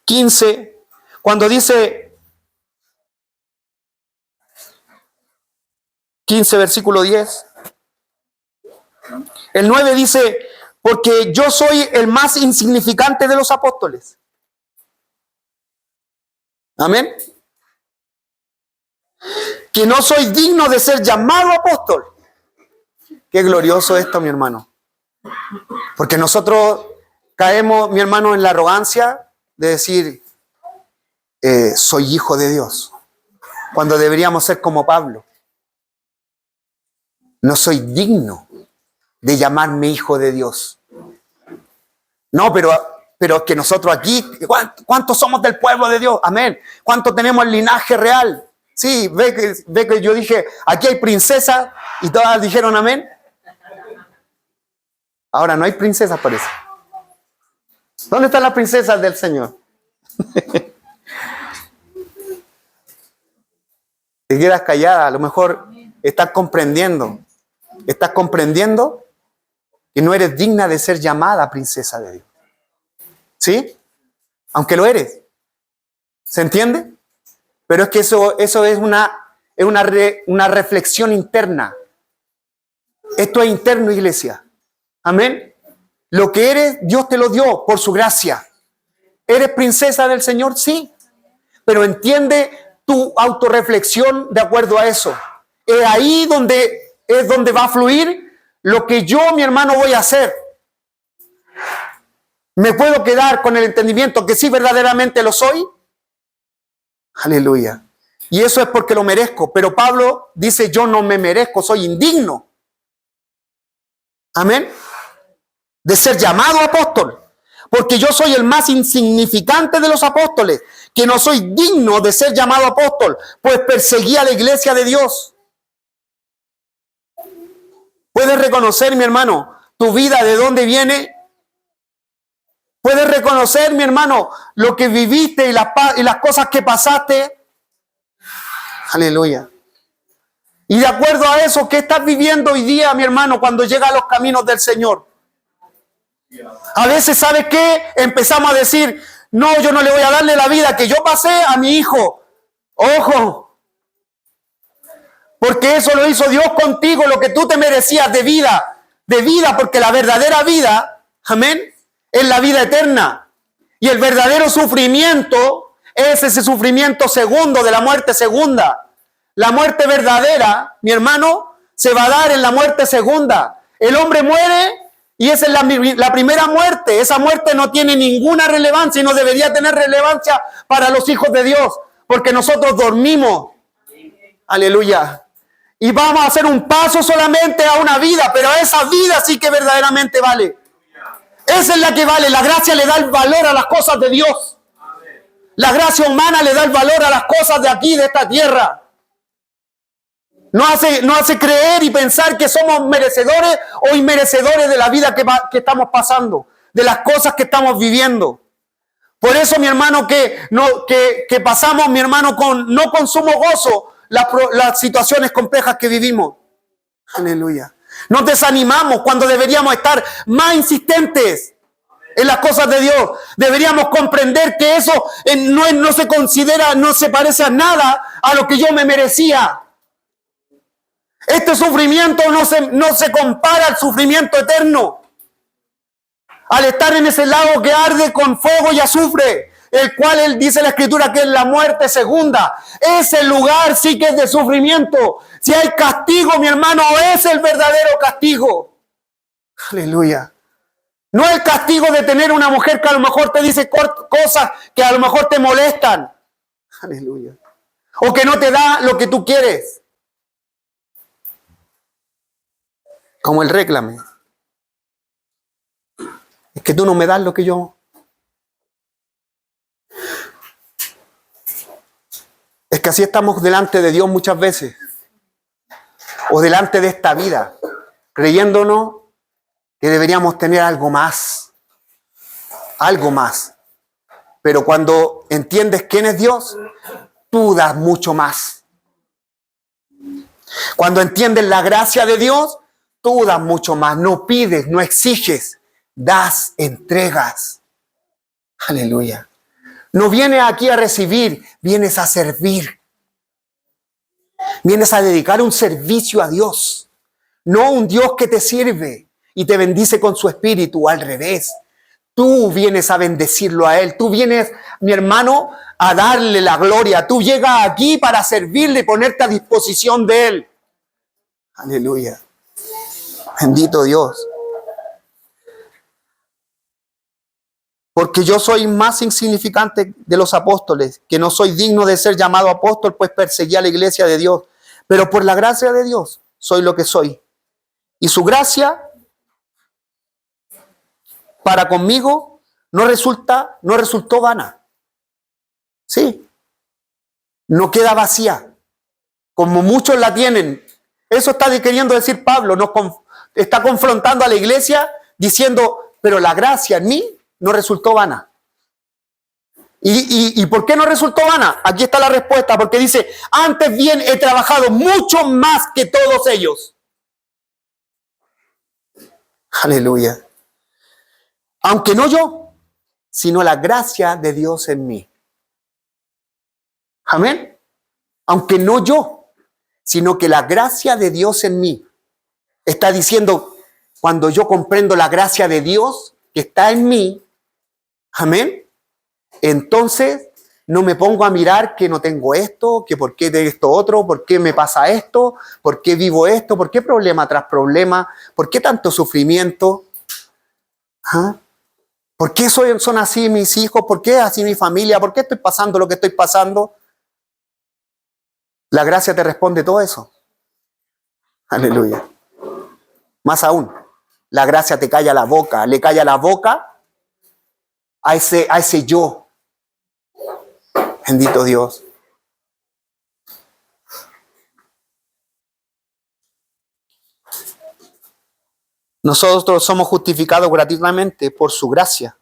Speaker 1: 15, cuando dice 15, versículo 10, el 9 dice, porque yo soy el más insignificante de los apóstoles. Amén. Que no soy digno de ser llamado apóstol. Qué glorioso esto, mi hermano. Porque nosotros caemos, mi hermano, en la arrogancia de decir, soy hijo de Dios. Cuando deberíamos ser como Pablo. No soy digno de llamarme hijo de Dios. No, pero es que nosotros aquí, ¿cuántos somos del pueblo de Dios? Amén. ¿Cuántos tenemos el linaje real? Sí, ve que yo dije, aquí hay princesas y todas dijeron amén. Ahora no hay princesas, parece. ¿Dónde están las princesas del Señor? Te quedas callada, a lo mejor Estás comprendiendo que no eres digna de ser llamada princesa de Dios. ¿Sí? Aunque lo eres. ¿Se entiende? Pero es que eso es una reflexión interna. Esto es interno, iglesia. Amén. Lo que eres, Dios te lo dio por su gracia. ¿Eres princesa del Señor? Sí. Pero entiende tu autorreflexión de acuerdo a eso. Es ahí donde va a fluir lo que yo, mi hermano, voy a hacer. ¿Me puedo quedar con el entendimiento que sí verdaderamente lo soy? Aleluya. Y eso es porque lo merezco. Pero Pablo dice, yo no me merezco, soy indigno. Amén. De ser llamado apóstol. Porque yo soy el más insignificante de los apóstoles, que no soy digno de ser llamado apóstol, pues perseguí a la iglesia de Dios. ¿Puedes reconocer, mi hermano, tu vida de dónde viene? ¿Puedes reconocer, mi hermano, lo que viviste y las cosas que pasaste? Aleluya. Y de acuerdo a eso, ¿qué estás viviendo hoy día, mi hermano, cuando llegas a los caminos del Señor? A veces, ¿sabes qué? Empezamos a decir, no, yo no le voy a darle la vida que yo pasé a mi hijo. Ojo. Porque eso lo hizo Dios contigo, lo que tú te merecías de vida, porque la verdadera vida, amén, es la vida eterna. Y el verdadero sufrimiento es ese sufrimiento segundo de la muerte segunda. La muerte verdadera, mi hermano, se va a dar en la muerte segunda. El hombre muere y esa es la primera muerte. Esa muerte no tiene ninguna relevancia y no debería tener relevancia para los hijos de Dios, porque nosotros dormimos. Aleluya. Y vamos a hacer un paso solamente a una vida, pero esa vida sí que verdaderamente vale. Esa es la que vale. La gracia le da el valor a las cosas de Dios. La gracia humana le da el valor a las cosas de aquí, de esta tierra. No hace creer y pensar que somos merecedores o inmerecedores de la vida que estamos pasando, de las cosas que estamos viviendo. Por eso, mi hermano, que pasamos, mi hermano, no con sumo gozo las situaciones complejas que vivimos. Aleluya. Nos desanimamos cuando deberíamos estar más insistentes en las cosas de Dios. Deberíamos comprender que eso no se considera, no se parece a nada a lo que yo me merecía. Este sufrimiento no se compara al sufrimiento eterno. Al estar en ese lago que arde con fuego y azufre, el cual él dice la Escritura que es la muerte segunda. Ese lugar sí que es de sufrimiento. Si hay castigo, mi hermano, es el verdadero castigo. Aleluya. No el castigo de tener una mujer que a lo mejor te dice cosas que a lo mejor te molestan. Aleluya. O que no te da lo que tú quieres. Como el réclame. Es que tú no me das lo que yo... Es que así estamos delante de Dios muchas veces. O delante de esta vida. Creyéndonos que deberíamos tener algo más. Algo más. Pero cuando entiendes quién es Dios, tú das mucho más. Cuando entiendes la gracia de Dios, tú das mucho más. No pides, no exiges. Das, entregas. Aleluya. No vienes aquí a recibir, vienes a servir. Vienes a dedicar un servicio a Dios. No un Dios que te sirve y te bendice con su espíritu, al revés. Tú vienes a bendecirlo a Él. Tú vienes, mi hermano, a darle la gloria. Tú llegas aquí para servirle y ponerte a disposición de Él. Aleluya. Bendito Dios. Porque yo soy más insignificante de los apóstoles, que no soy digno de ser llamado apóstol, pues perseguí a la iglesia de Dios. Pero por la gracia de Dios soy lo que soy. Y su gracia para conmigo no resultó vana. Sí. No queda vacía, como muchos la tienen. Eso está queriendo decir Pablo. Está confrontando a la iglesia diciendo, pero la gracia en mí no resultó vana. ¿Y por qué no resultó vana? Aquí está la respuesta, porque dice, antes bien he trabajado mucho más que todos ellos. Aleluya. Aunque no yo, sino la gracia de Dios en mí. Amén. Aunque no yo, sino que la gracia de Dios en mí. Está diciendo, cuando yo comprendo la gracia de Dios que está en mí, amén, entonces no me pongo a mirar que no tengo esto, que por qué de esto otro, por qué me pasa esto, por qué vivo esto, por qué problema tras problema, por qué tanto sufrimiento. ¿Ah? ¿Por qué son así mis hijos? ¿Por qué así mi familia? ¿Por qué estoy pasando lo que estoy pasando? La gracia te responde todo eso. Aleluya. Más aún, la gracia te calla la boca, le calla la boca a ese yo. Bendito Dios. Nosotros somos justificados gratuitamente por su gracia,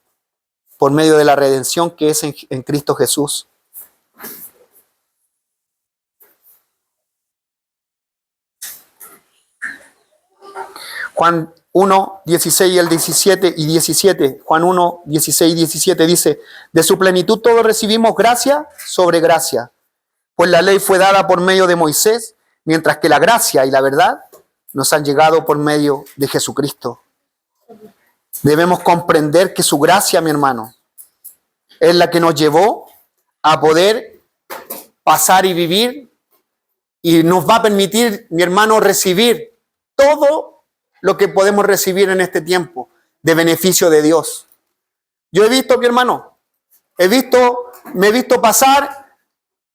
Speaker 1: por medio de la redención que es en Cristo Jesús. Juan 1, 16 y el 17 y 17. Juan 1, 16 y 17 dice, de su plenitud todos recibimos gracia sobre gracia, pues la ley fue dada por medio de Moisés, mientras que la gracia y la verdad nos han llegado por medio de Jesucristo. Debemos comprender que su gracia, mi hermano, es la que nos llevó a poder pasar y vivir y nos va a permitir, mi hermano, recibir todo lo que podemos recibir en este tiempo de beneficio de Dios. Yo he visto, mi hermano, me he visto pasar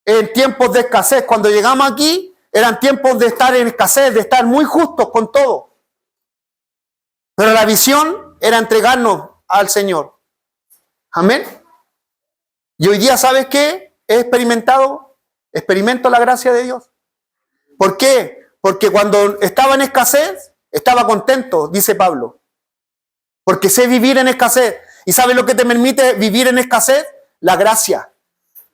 Speaker 1: en tiempos de escasez. Cuando llegamos aquí, eran tiempos de estar en escasez, de estar muy justos con todo. Pero la visión era entregarnos al Señor. Amén. Y hoy día, ¿sabes qué? Experimento la gracia de Dios. ¿Por qué? Porque cuando estaba en escasez, estaba contento, dice Pablo. Porque sé vivir en escasez. ¿Y sabes lo que te permite vivir en escasez? La gracia.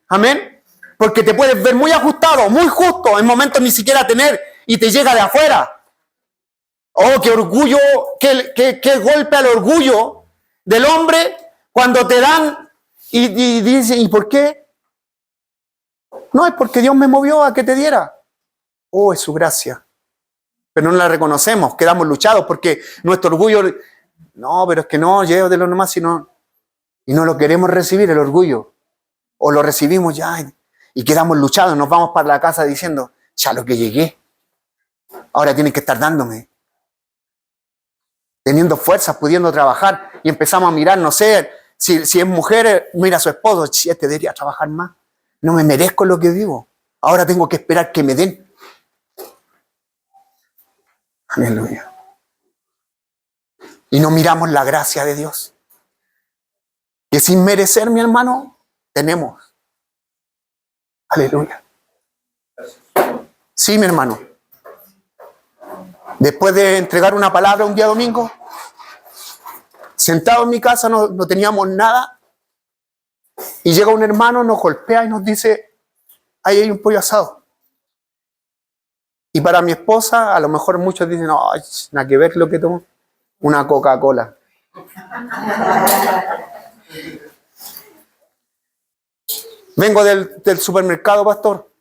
Speaker 1: Amén. Porque te puedes ver muy ajustado, muy justo, en momentos ni siquiera tener, y te llega de afuera. Oh, qué orgullo, qué golpe al orgullo del hombre cuando te dan y dicen, ¿y por qué? No, es porque Dios me movió a que te diera. Oh, es su gracia. Pero no la reconocemos, quedamos luchados porque nuestro orgullo, no, pero es que no, llévatelo nomás, sino, y no lo queremos recibir, el orgullo. O lo recibimos ya y quedamos luchados, nos vamos para la casa diciendo, ya lo que llegué, ahora tienen que estar dándome. Teniendo fuerzas, pudiendo trabajar, y empezamos a mirar, no sé, si es mujer, mira a su esposo, si este debería trabajar más, no me merezco lo que vivo, ahora tengo que esperar que me den. Aleluya. Y no miramos la gracia de Dios, que sin merecer, mi hermano, tenemos. Aleluya. Sí, mi hermano. Después de entregar una palabra un día domingo, sentado en mi casa, no teníamos nada, y llega un hermano, nos golpea y nos dice, ahí hay un pollo asado. Y para mi esposa, a lo mejor muchos dicen, no, nada que ver lo que tomo, una Coca-Cola. Vengo del supermercado, pastor,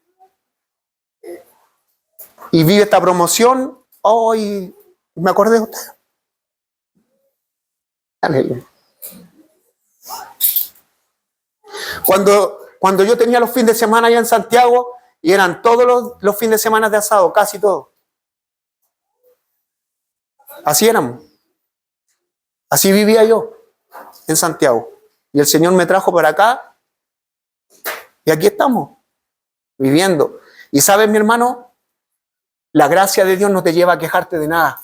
Speaker 1: y vi esta promoción, y me acordé de usted. Aleluya. Cuando yo tenía los fines de semana allá en Santiago, y eran todos los fines de semana de asado, casi todos. Así éramos. Así vivía yo en Santiago. Y el Señor me trajo para acá, y aquí estamos, viviendo. Y sabes, mi hermano, la gracia de Dios no te lleva a quejarte de nada.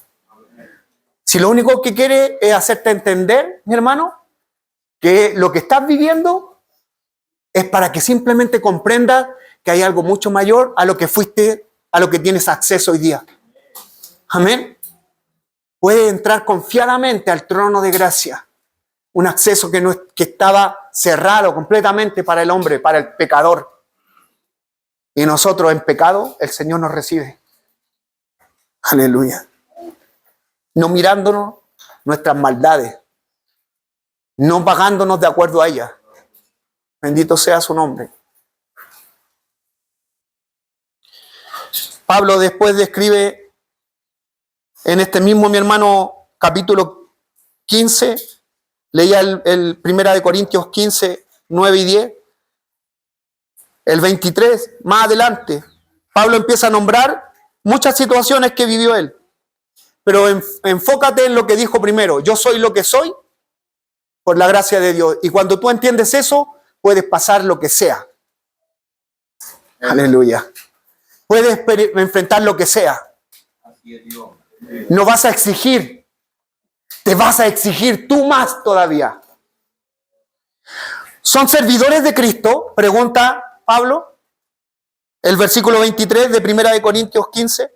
Speaker 1: Si lo único que quiere es hacerte entender, mi hermano, que lo que estás viviendo es para que simplemente comprendas que hay algo mucho mayor a lo que fuiste, a lo que tienes acceso hoy día. Amén. Puedes entrar confiadamente al trono de gracia. Un acceso que estaba cerrado completamente para el hombre, para el pecador. Y nosotros en pecado, el Señor nos recibe. Aleluya. No mirándonos nuestras maldades, no pagándonos de acuerdo a ellas. Bendito sea su nombre. Pablo después describe en este mismo, mi hermano, capítulo 15, leía el 1 Corintios 15, 9 y 10, el 23, más adelante, Pablo empieza a nombrar muchas situaciones que vivió él. Pero enfócate en lo que dijo primero. Yo soy lo que soy por la gracia de Dios. Y cuando tú entiendes eso, puedes pasar lo que sea. Aleluya. Puedes enfrentar lo que sea. No vas a exigir. Te vas a exigir tú más todavía. ¿Son servidores de Cristo? Pregunta Pablo. El versículo 23 de 1 Corintios 15.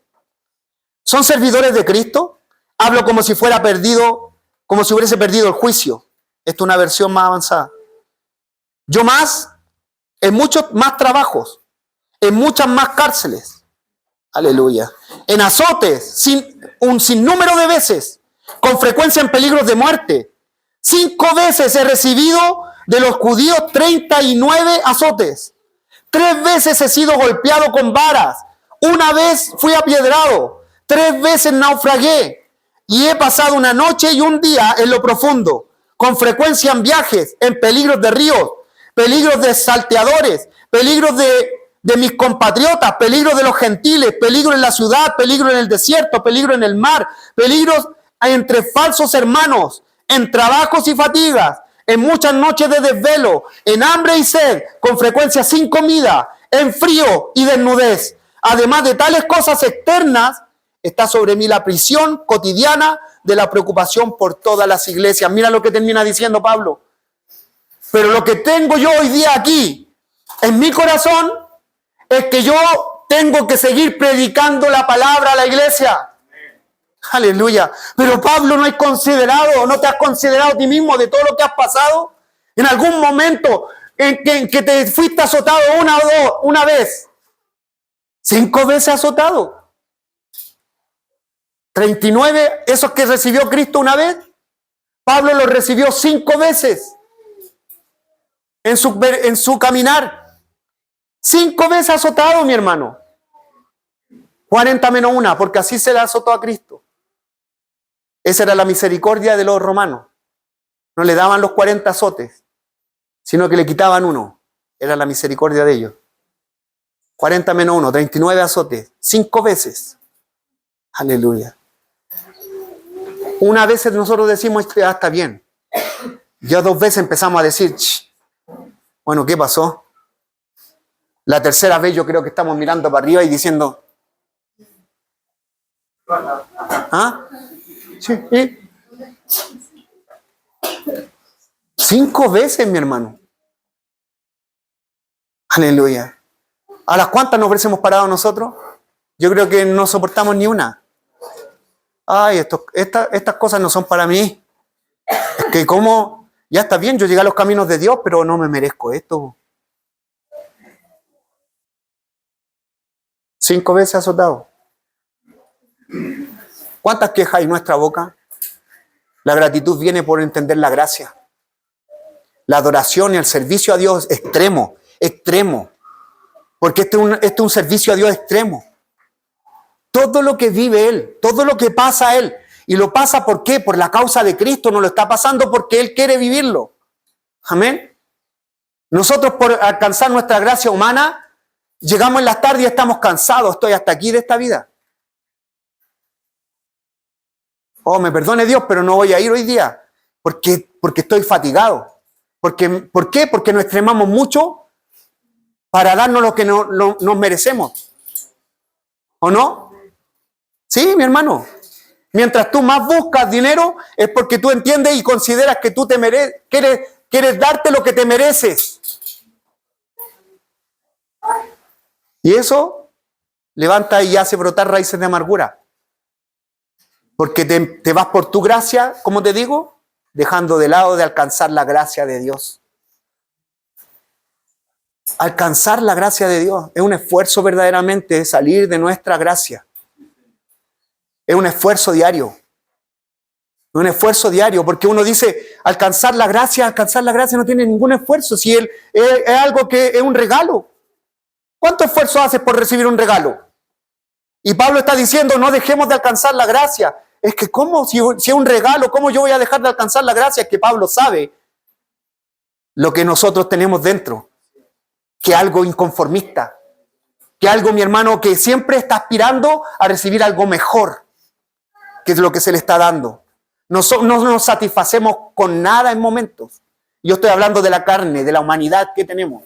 Speaker 1: ¿Son servidores de Cristo? Hablo como si fuera perdido, como si hubiese perdido el juicio. Esta es una versión más avanzada. Yo más, en muchos más trabajos, en muchas más cárceles. Aleluya. En azotes, un sinnúmero de veces, con frecuencia en peligros de muerte. 5 veces he recibido de los judíos 39 azotes. 3 veces he sido golpeado con varas. 1 vez fui apiedrado. 3 veces naufragué. Y he pasado una noche y un día en lo profundo. Con frecuencia en viajes, en peligros de ríos, peligros de salteadores, peligros de mis compatriotas, peligros de los gentiles, peligro en la ciudad, peligro en el desierto, peligro en el mar, peligros entre falsos hermanos, en trabajos y fatigas, en muchas noches de desvelo, en hambre y sed, con frecuencia sin comida, en frío y desnudez. Además de tales cosas externas, está sobre mí la prisión cotidiana de la preocupación por todas las iglesias. Mira lo que termina diciendo Pablo. Pero lo que tengo yo hoy día aquí, en mi corazón, es que yo tengo que seguir predicando la palabra a la iglesia. Aleluya. Pero Pablo, no te has considerado a ti mismo de todo lo que has pasado. En algún momento en que te fuiste azotado una vez. 5 veces azotado. 39, esos que recibió Cristo una vez, Pablo los recibió 5 veces en su caminar. 5 veces azotado, mi hermano. 40 menos 1, porque así se le azotó a Cristo. Esa era la misericordia de los romanos. No le daban los 40 azotes, sino que le quitaban 1. Era la misericordia de ellos. 40 menos 1, 39 azotes. 5 veces. Aleluya. Una vez nosotros decimos, ya está bien. Ya 2 veces empezamos a decir, bueno, ¿qué pasó? La tercera vez yo creo que estamos mirando para arriba y diciendo, ¿ah? Sí, ¿sí? 5 veces, mi hermano. Aleluya. ¿A las cuántas nos hubiésemos parado nosotros? Yo creo que no soportamos ni una. Ay, estas cosas no son para mí. Es que como, ya está bien, yo llegué a los caminos de Dios, pero no me merezco esto. 5 veces azotado. ¿Cuántas quejas hay en nuestra boca? La gratitud viene por entender la gracia. La adoración y el servicio a Dios extremo. Porque este es un servicio a Dios extremo. Todo lo que vive Él, todo lo que pasa a Él, y lo pasa ¿por qué? Por la causa de Cristo, no lo está pasando porque Él quiere vivirlo. Amén. Nosotros por alcanzar nuestra gracia humana, llegamos en las tardes y estamos cansados, estoy hasta aquí de esta vida. Oh, me perdone Dios, pero no voy a ir hoy día, porque estoy fatigado. ¿Por qué? Porque nos extremamos mucho para darnos lo que nos merecemos. ¿O no? Sí, mi hermano. Mientras tú más buscas dinero, es porque tú entiendes y consideras que tú quieres darte lo que te mereces. Y eso levanta y hace brotar raíces de amargura. Porque te vas por tu gracia, como te digo, dejando de lado de alcanzar la gracia de Dios. Alcanzar la gracia de Dios es un esfuerzo verdaderamente, salir de nuestra gracia. Es un esfuerzo diario. Un esfuerzo diario, porque uno dice, alcanzar la gracia no tiene ningún esfuerzo, si es algo que es un regalo. ¿Cuánto esfuerzo haces por recibir un regalo? Y Pablo está diciendo, no dejemos de alcanzar la gracia. Es que, ¿cómo? Si es un regalo, ¿cómo yo voy a dejar de alcanzar la gracia? Es que Pablo sabe lo que nosotros tenemos dentro, que algo inconformista, que algo, mi hermano, que siempre está aspirando a recibir algo mejor, que es lo que se le está dando. No nos satisfacemos con nada en momentos. Yo estoy hablando de la carne, de la humanidad que tenemos.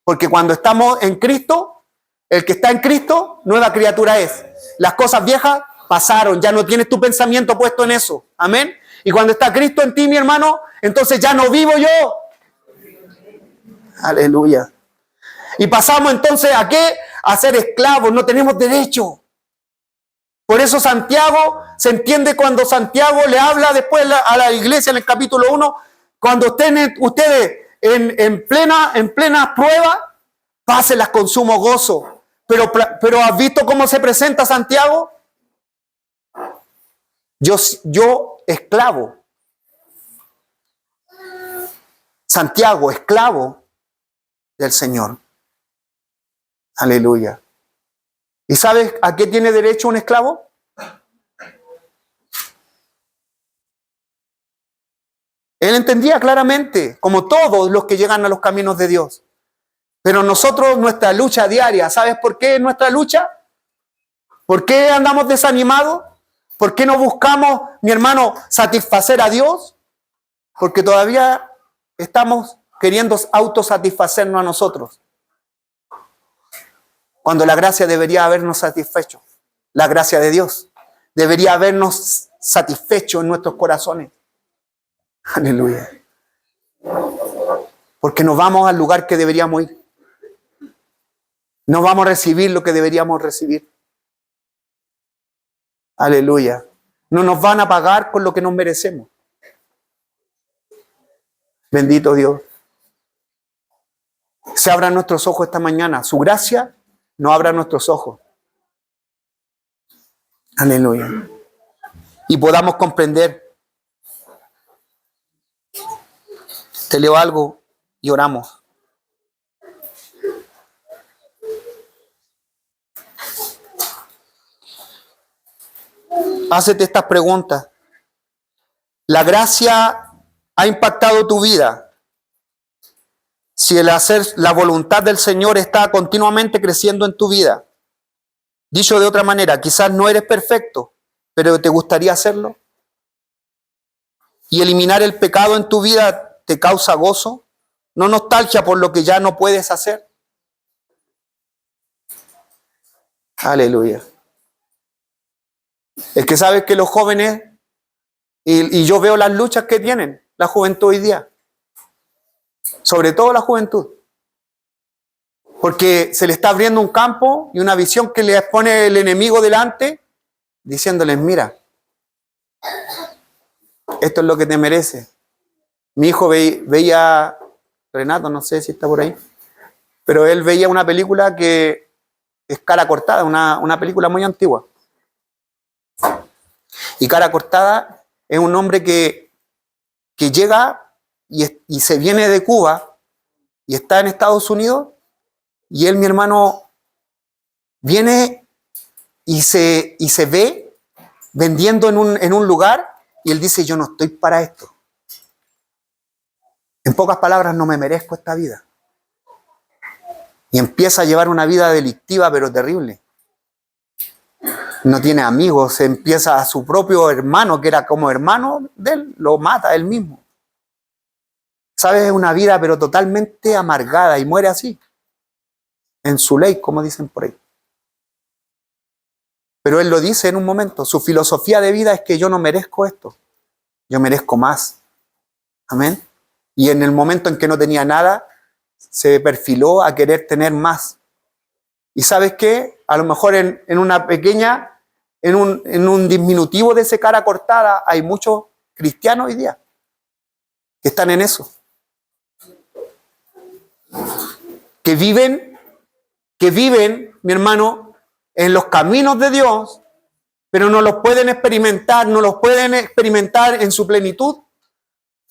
Speaker 1: Porque cuando estamos en Cristo, el que está en Cristo, nueva criatura es. Las cosas viejas pasaron, ya no tienes tu pensamiento puesto en eso. Amén. Y cuando está Cristo en ti, mi hermano, entonces ya no vivo yo. Aleluya. Y pasamos entonces ¿a qué? A ser esclavos, no tenemos derecho. Por eso Santiago, se entiende cuando Santiago le habla después a la iglesia en el capítulo 1, cuando ustedes en plena prueba, pásenlas con sumo gozo. Pero ¿has visto cómo se presenta Santiago? Yo esclavo. Santiago, esclavo del Señor. Aleluya. ¿Y sabes a qué tiene derecho un esclavo? Él entendía claramente, como todos los que llegan a los caminos de Dios. Pero nosotros, nuestra lucha diaria, ¿sabes por qué es nuestra lucha? ¿Por qué andamos desanimados? ¿Por qué no buscamos, mi hermano, satisfacer a Dios? Porque todavía estamos queriendo autosatisfacernos a nosotros. Cuando la gracia debería habernos satisfecho. La gracia de Dios debería habernos satisfecho en nuestros corazones. Aleluya. Porque nos vamos al lugar que deberíamos ir. No vamos a recibir lo que deberíamos recibir. Aleluya. No nos van a pagar con lo que nos merecemos. Bendito Dios. Se abran nuestros ojos esta mañana. Su gracia nos abra nuestros ojos. Aleluya. Y podamos comprender. Te leo algo y oramos. Hácete estas preguntas. ¿La gracia ha impactado tu vida? Si el hacer la voluntad del Señor está continuamente creciendo en tu vida. Dicho de otra manera, quizás no eres perfecto, pero ¿te gustaría hacerlo? ¿Y eliminar el pecado en tu vida te causa gozo? ¿No nostalgia por lo que ya no puedes hacer? Aleluya. Es que sabes que los jóvenes, y yo veo las luchas que tienen la juventud hoy día, sobre todo la juventud, porque se le está abriendo un campo y una visión que les pone el enemigo delante, diciéndoles, mira, esto es lo que te merece. Mi hijo veía, Renato, no sé si está por ahí, pero él veía una película que es Cara Cortada, una película muy antigua. Y Cara Cortada es un hombre que llega y se viene de Cuba y está en Estados Unidos, y él, mi hermano, viene y se ve vendiendo en un lugar, y él dice, yo no estoy para esto. En pocas palabras, no me merezco esta vida. Y empieza a llevar una vida delictiva, pero terrible. No tiene amigos, empieza a su propio hermano, que era como hermano de él, lo mata él mismo. ¿Sabes? Es una vida pero totalmente amargada y muere así. En su ley, como dicen por ahí. Pero él lo dice en un momento, su filosofía de vida es que yo no merezco esto, yo merezco más. Amén. Y en el momento en que no tenía nada, se perfiló a querer tener más. ¿Y sabes qué? A lo mejor en una pequeña, en un diminutivo de ese Cara Cortada, hay muchos cristianos hoy día que están en eso. que viven, mi hermano, en los caminos de Dios, pero no los pueden experimentar en su plenitud,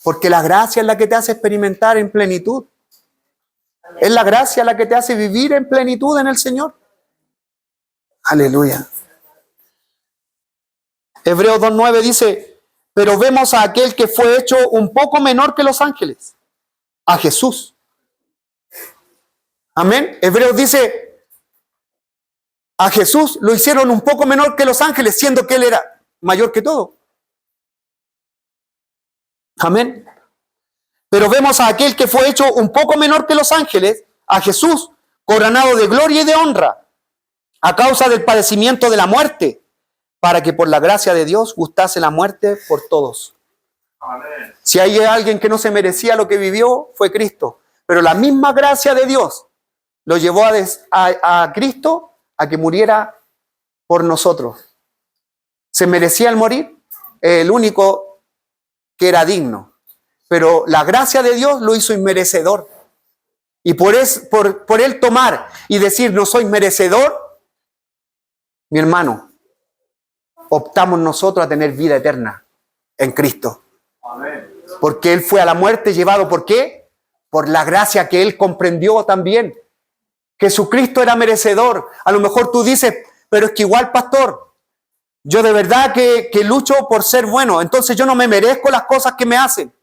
Speaker 1: porque la gracia es la que te hace experimentar en plenitud. Es la gracia la que te hace vivir en plenitud en el Señor. Aleluya. Hebreos 2:9 dice, pero vemos a aquel que fue hecho un poco menor que los ángeles, a Jesús. Amén. Hebreos dice, a Jesús lo hicieron un poco menor que los ángeles, siendo que Él era mayor que todo. Amén. Pero vemos a aquel que fue hecho un poco menor que los ángeles, a Jesús, coronado de gloria y de honra, a causa del padecimiento de la muerte, para que por la gracia de Dios gustase la muerte por todos. Amén. Si hay alguien que no se merecía lo que vivió, fue Cristo. Pero la misma gracia de Dios lo llevó a Cristo a que muriera por nosotros. ¿Se merecía el morir? El único que era digno. Pero la gracia de Dios lo hizo inmerecedor. Y por él tomar y decir no soy merecedor, mi hermano, optamos nosotros a tener vida eterna en Cristo. Amén. Porque Él fue a la muerte llevado, ¿por qué? Por la gracia que Él comprendió también. Jesucristo era merecedor. A lo mejor tú dices, pero es que igual, pastor, yo de verdad que lucho por ser bueno, entonces yo no me merezco las cosas que me hacen.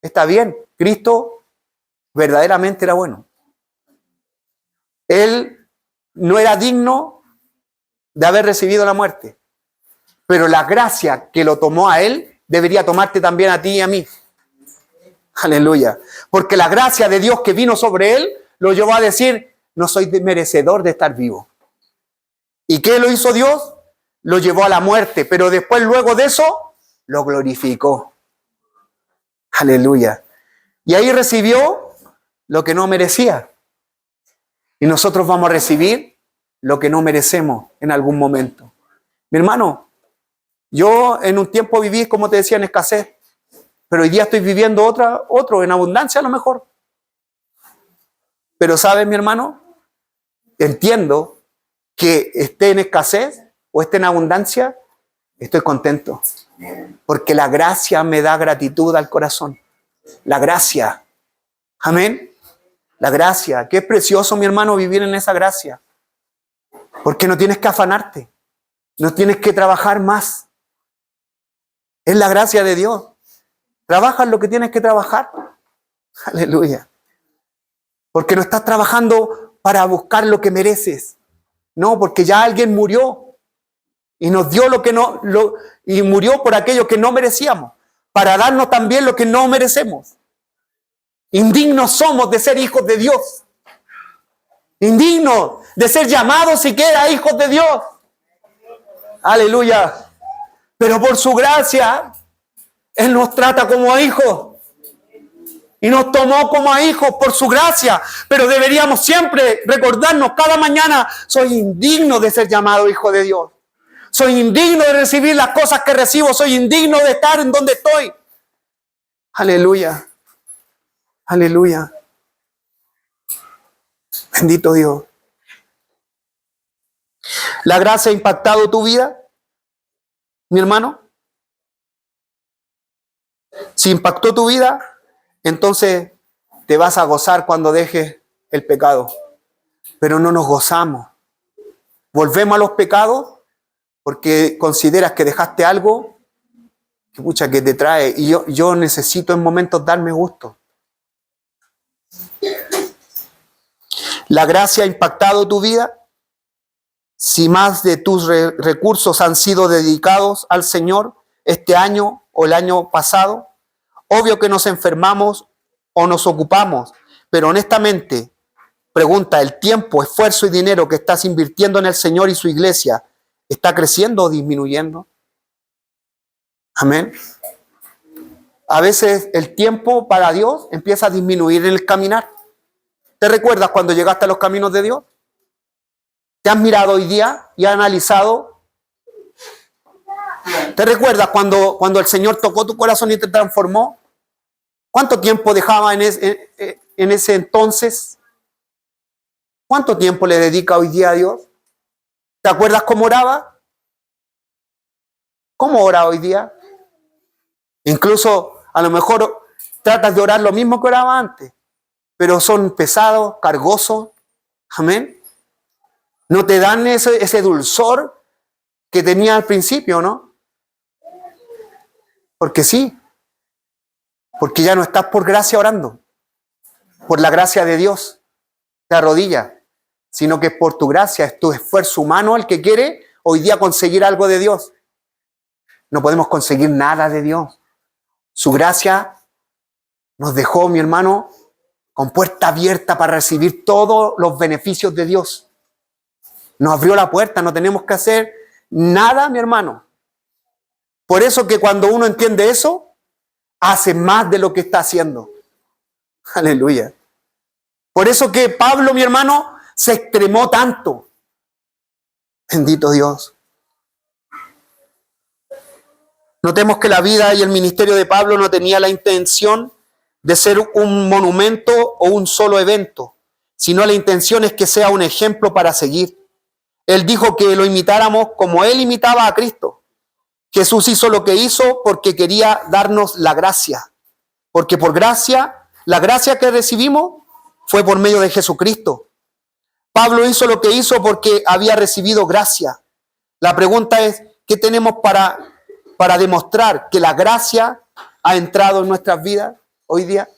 Speaker 1: Está bien, Cristo verdaderamente era bueno. Él no era digno de haber recibido la muerte, pero la gracia que lo tomó a Él debería tomarte también a ti y a mí. Aleluya. Porque la gracia de Dios que vino sobre Él lo llevó a decir, no soy merecedor de estar vivo. ¿Y qué lo hizo Dios? Lo llevó a la muerte, pero después, luego de eso, lo glorificó. Aleluya. Y ahí recibió lo que no merecía. Y nosotros vamos a recibir lo que no merecemos en algún momento. Mi hermano, yo en un tiempo viví, como te decía, en escasez, pero hoy día estoy viviendo otro en abundancia a lo mejor. Pero ¿sabes, mi hermano? Entiendo que esté en escasez o esté en abundancia, estoy contento. Porque la gracia me da gratitud al corazón. La gracia. Amén. La gracia. Qué precioso, mi hermano, vivir en esa gracia. Porque no tienes que afanarte. No tienes que trabajar más. Es la gracia de Dios. Trabaja en lo que tienes que trabajar. Aleluya. Porque no estás trabajando para buscar lo que mereces. No, porque ya alguien murió. Y nos dio y murió por aquello que no merecíamos, para darnos también lo que no merecemos. Indignos somos de ser hijos de Dios. Indignos de ser llamados siquiera hijos de Dios. Aleluya. Pero por su gracia, Él nos trata como a hijos. Y nos tomó como a hijos por su gracia. Pero deberíamos siempre recordarnos cada mañana, soy indigno de ser llamado hijo de Dios. Soy indigno de recibir las cosas que recibo. Soy indigno de estar en donde estoy. Aleluya. Aleluya. Bendito Dios. ¿La gracia ha impactado tu vida, mi hermano? Si impactó tu vida, entonces te vas a gozar cuando dejes el pecado. Pero no nos gozamos. Volvemos a los pecados porque consideras que dejaste algo que te trae. Y yo necesito en momentos darme gusto. ¿La gracia ha impactado tu vida? Si más de tus recursos han sido dedicados al Señor este año o el año pasado, obvio que nos enfermamos o nos ocupamos, pero honestamente, pregunta, ¿el tiempo, esfuerzo y dinero que estás invirtiendo en el Señor y su iglesia está creciendo o disminuyendo? Amén. A veces el tiempo para Dios empieza a disminuir en el caminar. ¿Te recuerdas cuando llegaste a los caminos de Dios? ¿Te has mirado hoy día y has analizado? ¿Te recuerdas cuando el Señor tocó tu corazón y te transformó? ¿Cuánto tiempo dejaba en ese entonces? ¿Cuánto tiempo le dedica hoy día a Dios? ¿Te acuerdas cómo oraba? ¿Cómo ora hoy día? Incluso a lo mejor tratas de orar lo mismo que oraba antes, pero son pesados, cargosos. Amén. No te dan ese dulzor que tenía al principio, ¿no? Porque sí, porque ya no estás por gracia orando, por la gracia de Dios, te arrodillas, sino que es por tu gracia, es tu esfuerzo humano el que quiere hoy día conseguir algo de Dios. No podemos conseguir nada de Dios. Su gracia nos dejó, mi hermano, con puerta abierta para recibir todos los beneficios de Dios. Nos abrió la puerta, no tenemos que hacer nada, mi hermano. Por eso que cuando uno entiende eso, hace más de lo que está haciendo. Aleluya. Por eso que Pablo, mi hermano, se extremó tanto. Bendito Dios. Notemos que la vida y el ministerio de Pablo no tenía la intención de ser un monumento o un solo evento, sino la intención es que sea un ejemplo para seguir. Él dijo que lo imitáramos como él imitaba a Cristo. Jesús hizo lo que hizo porque quería darnos la gracia. Porque por gracia, la gracia que recibimos fue por medio de Jesucristo. Pablo hizo lo que hizo porque había recibido gracia. La pregunta es, ¿qué tenemos para demostrar que la gracia ha entrado en nuestras vidas hoy día?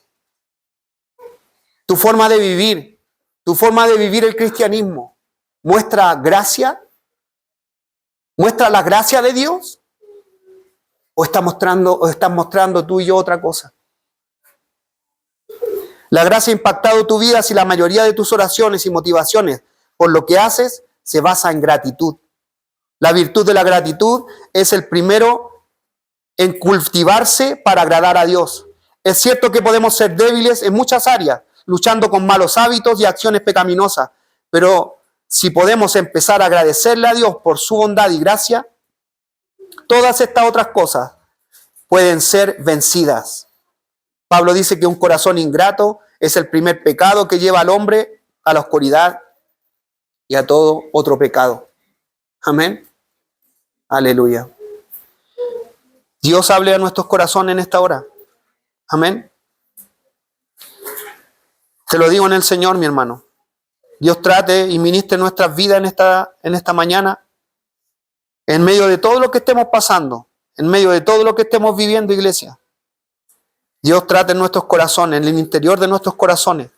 Speaker 1: Tu forma de vivir el cristianismo, ¿muestra gracia? ¿Muestra la gracia de Dios? ¿O estás mostrando tú y yo otra cosa? La gracia ha impactado tu vida si la mayoría de tus oraciones y motivaciones por lo que haces se basa en gratitud. La virtud de la gratitud es el primero en cultivarse para agradar a Dios. Es cierto que podemos ser débiles en muchas áreas, luchando con malos hábitos y acciones pecaminosas, pero si podemos empezar a agradecerle a Dios por su bondad y gracia, todas estas otras cosas pueden ser vencidas. Pablo dice que un corazón ingrato es el primer pecado que lleva al hombre a la oscuridad y a todo otro pecado. Amén. Aleluya. Dios hable a nuestros corazones en esta hora. Amén. Te lo digo en el Señor, mi hermano. Dios trate y ministre nuestras vidas en esta mañana, en medio de todo lo que estemos pasando, en medio de todo lo que estemos viviendo, iglesia. Dios trate en nuestros corazones, en el interior de nuestros corazones.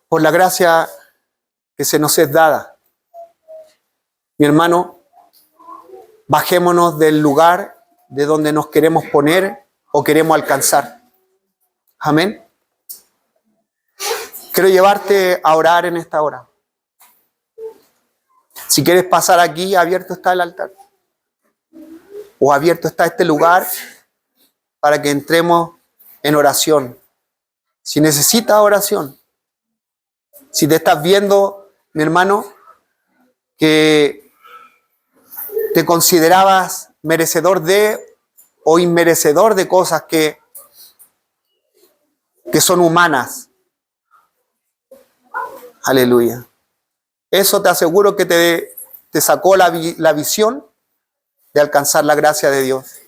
Speaker 1: Por la gracia que se nos es dada. Mi hermano, bajémonos del lugar de donde nos queremos poner o queremos alcanzar. Amén. Quiero llevarte a orar en esta hora. Si quieres pasar aquí, abierto está el altar. O abierto está este lugar para que entremos en oración. Si necesitas oración, si te estás viendo, mi hermano, que te considerabas merecedor de o inmerecedor de cosas que son humanas. Aleluya. Eso te aseguro que te sacó la visión de alcanzar la gracia de Dios.